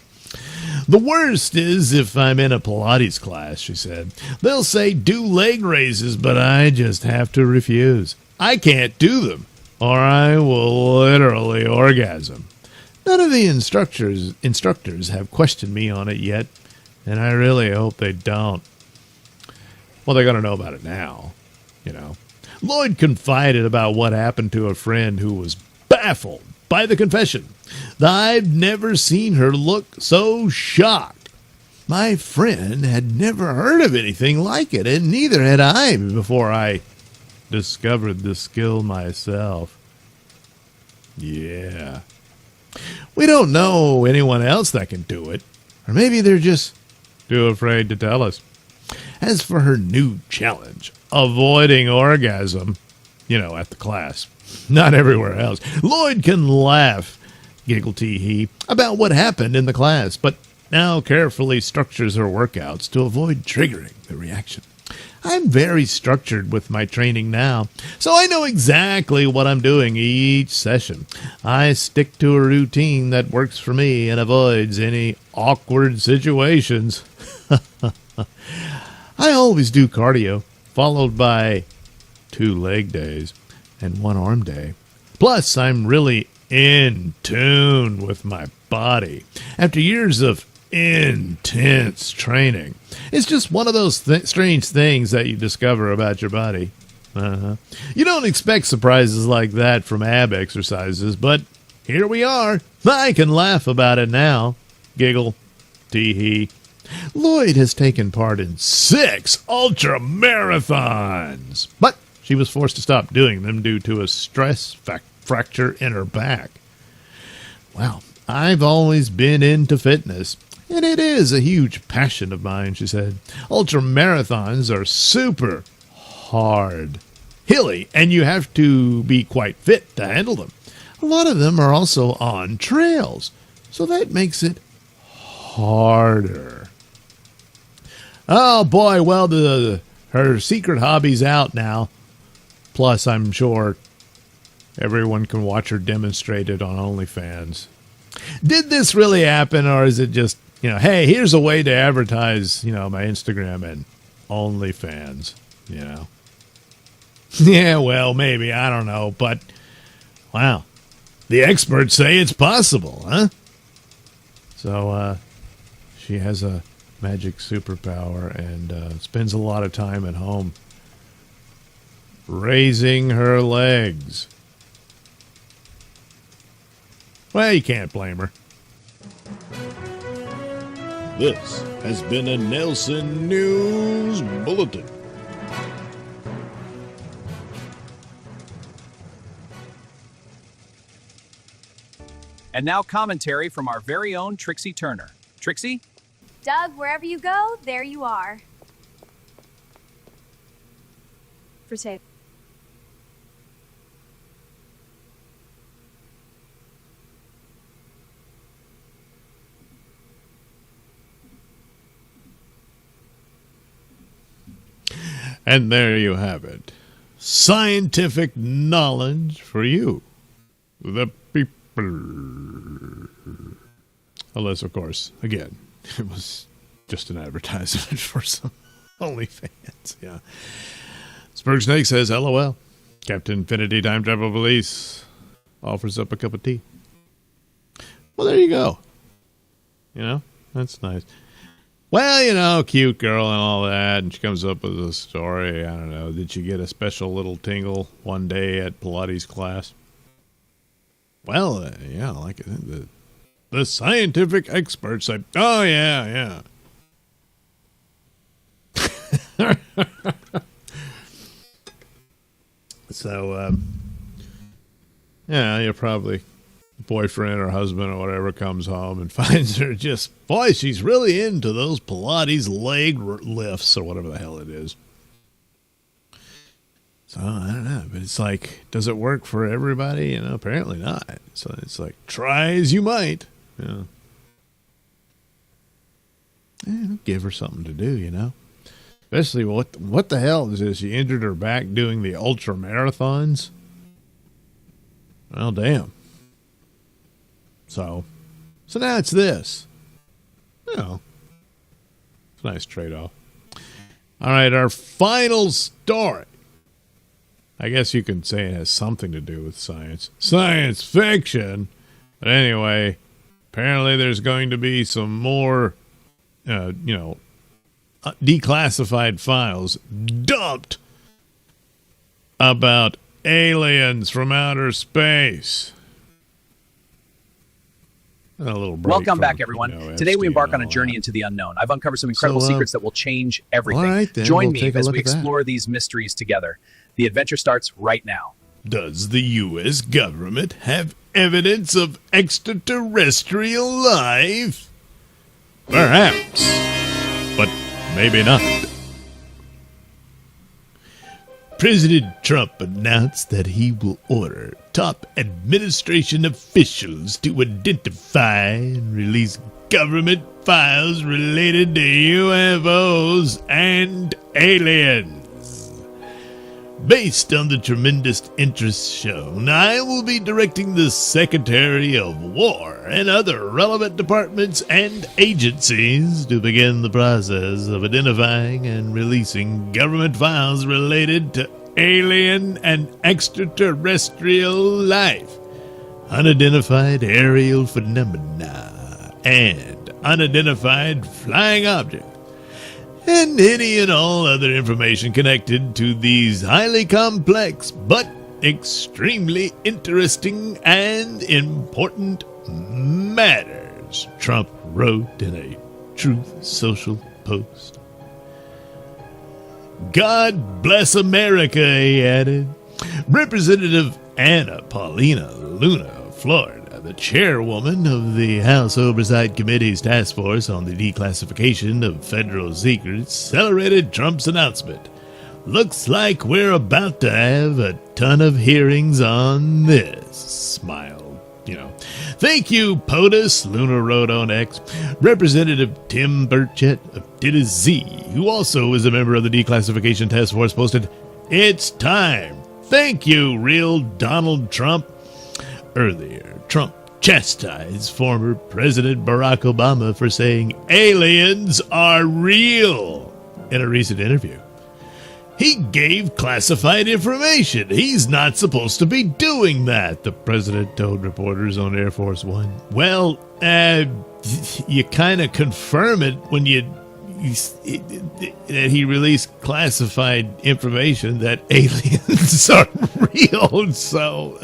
B: The worst is if I'm in a Pilates class, she said. They'll say do leg raises, but I just have to refuse. I can't do them, or I will literally orgasm. None of the instructors have questioned me on it yet, and I really hope they don't. Well, they're going to know about it now, you know. Lloyd confided about what happened to a friend who was baffled by the confession. I've never seen her look so shocked. My friend had never heard of anything like it, and neither had I before I discovered the skill myself. Yeah. We don't know anyone else that can do it, or maybe they're just too afraid to tell us. As for her new challenge, avoiding orgasm, at the class, not everywhere else, Lloyd can laugh, giggle tee-hee, about what happened in the class, but now carefully structures her workouts to avoid triggering the reaction.
C: I'm very structured with my training now, so I know exactly what I'm doing each session. I stick to a routine that works for me and avoids any awkward situations. I always do cardio, followed by 2 leg days and 1 arm day. Plus, I'm really in tune with my body. After years of intense training, it's just one of those strange things that you discover about your body. You don't expect surprises like that from ab exercises, but here we are. I can laugh about it now. Giggle. Tee-hee. Lloyd has taken part in 6 ultra marathons, but she was forced to stop doing them due to a stress fracture in her back. Wow, I've always been into fitness, and it is a huge passion of mine, she said. Ultra marathons are super hard, hilly, and you have to be quite fit to handle them. A lot of them are also on trails, so that makes it harder. Oh boy, well, her secret hobby's out now. Plus, I'm sure everyone can watch her demonstrate it on OnlyFans. Did this really happen, or is it just, hey, here's a way to advertise, my Instagram and OnlyFans, Yeah, well, maybe, I don't know, but, wow, the experts say it's possible, huh? So, she has a magic superpower and spends a lot of time at home raising her legs. Well, you can't blame her.
B: This has been a Nailsin News Bulletin.
D: And now commentary from our very own Trixie Turner. Trixie?
E: Doug, wherever you go, there you are. Potato.
B: And there you have it. Scientific knowledge for you, the people. Unless, of course, again, it was just an advertisement for some OnlyFans. Yeah. Spurg Snake says, LOL. Captain Infinity Time Travel Police offers up a cup of tea. Well, there you go. That's nice. Well, cute girl and all that, and she comes up with a story. I don't know. Did she get a special little tingle one day at Pilates class? Well, yeah, like the scientific experts say, oh, yeah. So, you're probably boyfriend or husband or whatever comes home and finds her boy, she's really into those Pilates leg lifts or whatever the hell it is. So I don't know, but it's like, does it work for everybody? Apparently not. So it's like, try as you might. Give her something to do, Especially what the hell is this? She injured her back doing the ultra marathons. Well, damn. So now it's this. It's a nice trade-off. All right, our final story. I guess you can say it has something to do with science. Science fiction. But anyway, apparently there's going to be some more, declassified files dumped about aliens from outer space. A little break
D: Welcome back,
B: from,
D: everyone. Today we embark on a journey into the unknown. I've uncovered some incredible secrets that will change everything.
B: all right, then,
D: Join
B: we'll
D: me
B: take a
D: as
B: look
D: we
B: at that.
D: explore these mysteries together. The adventure starts right now.
B: Does the U.S. government have evidence of extraterrestrial life? Perhaps, but maybe not. President Trump announced that he will order top administration officials to identify and release government files related to UFOs and aliens. Based on the tremendous interest shown, I will be directing the Secretary of War and other relevant departments and agencies to begin the process of identifying and releasing government files related to alien and extraterrestrial life, unidentified aerial phenomena, and unidentified flying objects, and any and all other information connected to these highly complex but extremely interesting and important matters, Trump wrote in a Truth Social post. God bless America, he added. Representative Anna Paulina Luna of Florida, the chairwoman of the House Oversight Committee's task force on the declassification of federal secrets, celebrated Trump's announcement. Looks like we're about to have a ton of hearings on this, smiled. Thank you, POTUS, Luna wrote on X. Representative Tim Burchett of Tennessee, who also is a member of the declassification task force, posted, "It's time. Thank you, real Donald Trump." Earlier, Trump chastised former President Barack Obama for saying aliens are real in a recent interview. He gave classified information. He's not supposed to be doing that, the president told reporters on Air Force One. Well, you kind of confirm it when that he released classified information that aliens are real. So,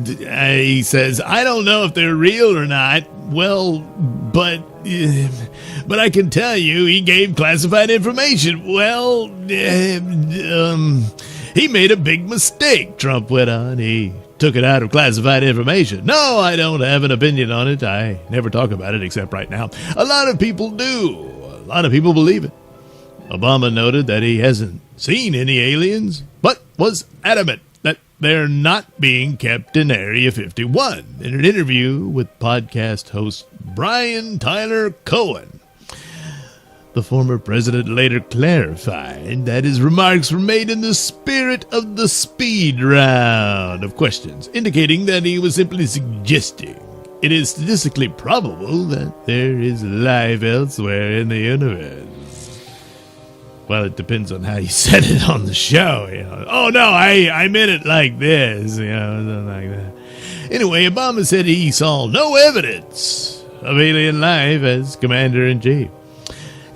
B: he says, I don't know if they're real or not. Well, but I can tell you he gave classified information. Well, he made a big mistake, Trump went on. He took it out of classified information. No, I don't have an opinion on it. I never talk about it except right now. A lot of people do. A lot of people believe it. Obama noted that he hasn't seen any aliens, but was adamant that they're not being kept in Area 51 in an interview with podcast host Brian Tyler Cohen. The former president later clarified that his remarks were made in the spirit of the speed round of questions, indicating that he was simply suggesting it is statistically probable that there is life elsewhere in the universe. Well, it depends on how you said it on the show, Oh, no, I meant it like this, something like that. Anyway, Obama said he saw no evidence of alien life as commander-in-chief.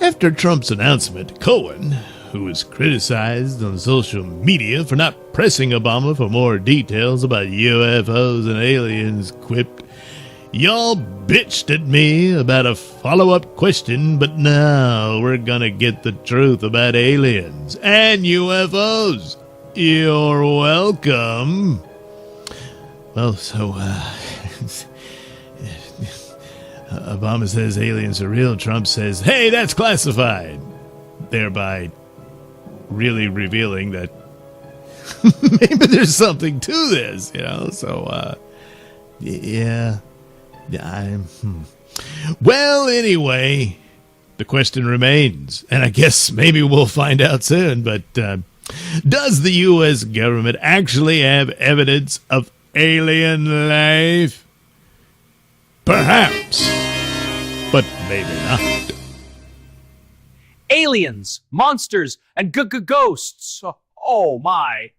B: After Trump's announcement, Cohen, who was criticized on social media for not pressing Obama for more details about UFOs and aliens, quipped, "Y'all bitched at me about a follow-up question, but now we're gonna get the truth about aliens and UFOs. You're welcome." Well, so, Obama says aliens are real. Trump says, hey, that's classified. Thereby really revealing that maybe there's something to this, So, yeah. Well, anyway, the question remains, and I guess maybe we'll find out soon, but does the U.S. government actually have evidence of alien life? Perhaps, but maybe not.
D: Aliens, monsters, and ghosts. Oh my.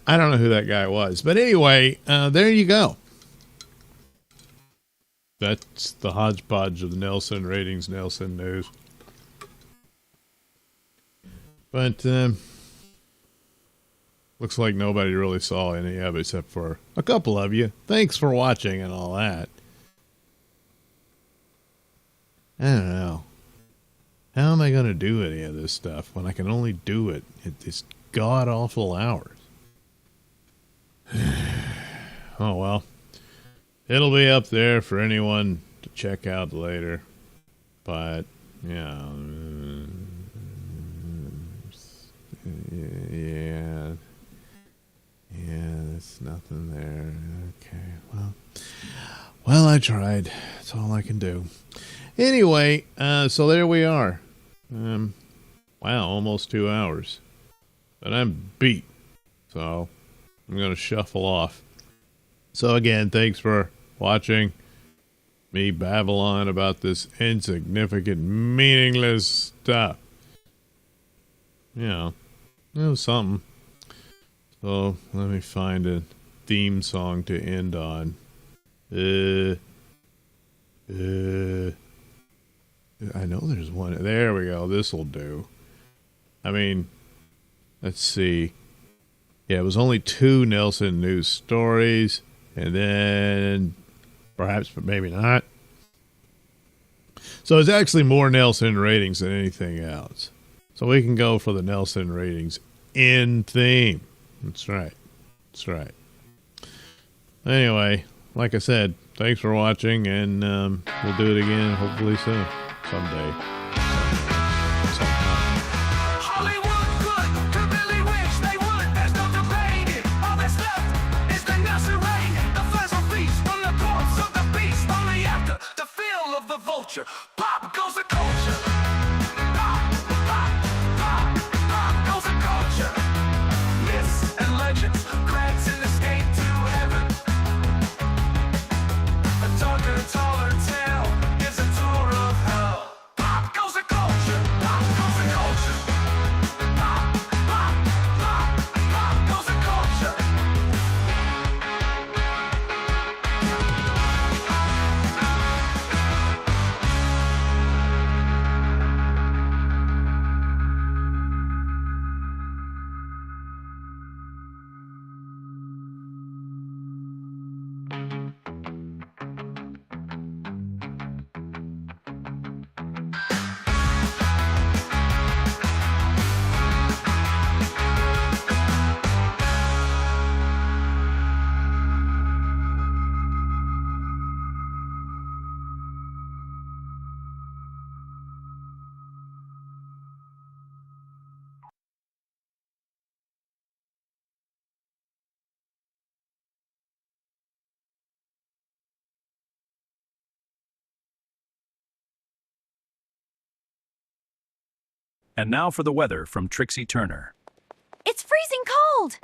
B: I don't know who that guy was. But anyway, there you go. That's the hodgepodge of the Nailsin ratings, Nailsin news. But looks like nobody really saw any of it except for a couple of you. Thanks for watching and all that. I don't know. How am I going to do any of this stuff when I can only do it at these god awful hours? Oh well. It'll be up there for anyone to check out later. But, yeah. Yeah. Yeah, there's nothing there. Okay, well, I tried. That's all I can do. Anyway, so there we are. Wow, almost 2 hours. But I'm beat. So I'm going to shuffle off. So again, thanks for watching me babble on about this insignificant, meaningless stuff. You know, it was something. So let me find a theme song to end on. I know there's one. There we go. This'll do. I mean, let's see. Yeah, it was only 2 Nailsin news stories, and then perhaps, but maybe not. So it's actually more Nailsin ratings than anything else. So we can go for the Nailsin ratings in theme. That's right. That's right. Anyway, like I said, thanks for watching, and we'll do it again hopefully soon. Someday. Sometime.
A: Hollywood could really wish they would. There's no debating. All that's left is the Nailsin rating. The flesh will feast from the corpse of the beast. Only after the feel of the vulture. Pop goes the culture. Pop, pop, pop, pop goes the culture. Myths and legends, cracks in escape to heaven. A darker, taller tale gives a tour of hell. Pop goes the culture. Pop goes the culture. Pop, pop, pop, pop goes the culture.
D: And now for the weather from Trixie Turner.
E: It's freezing cold.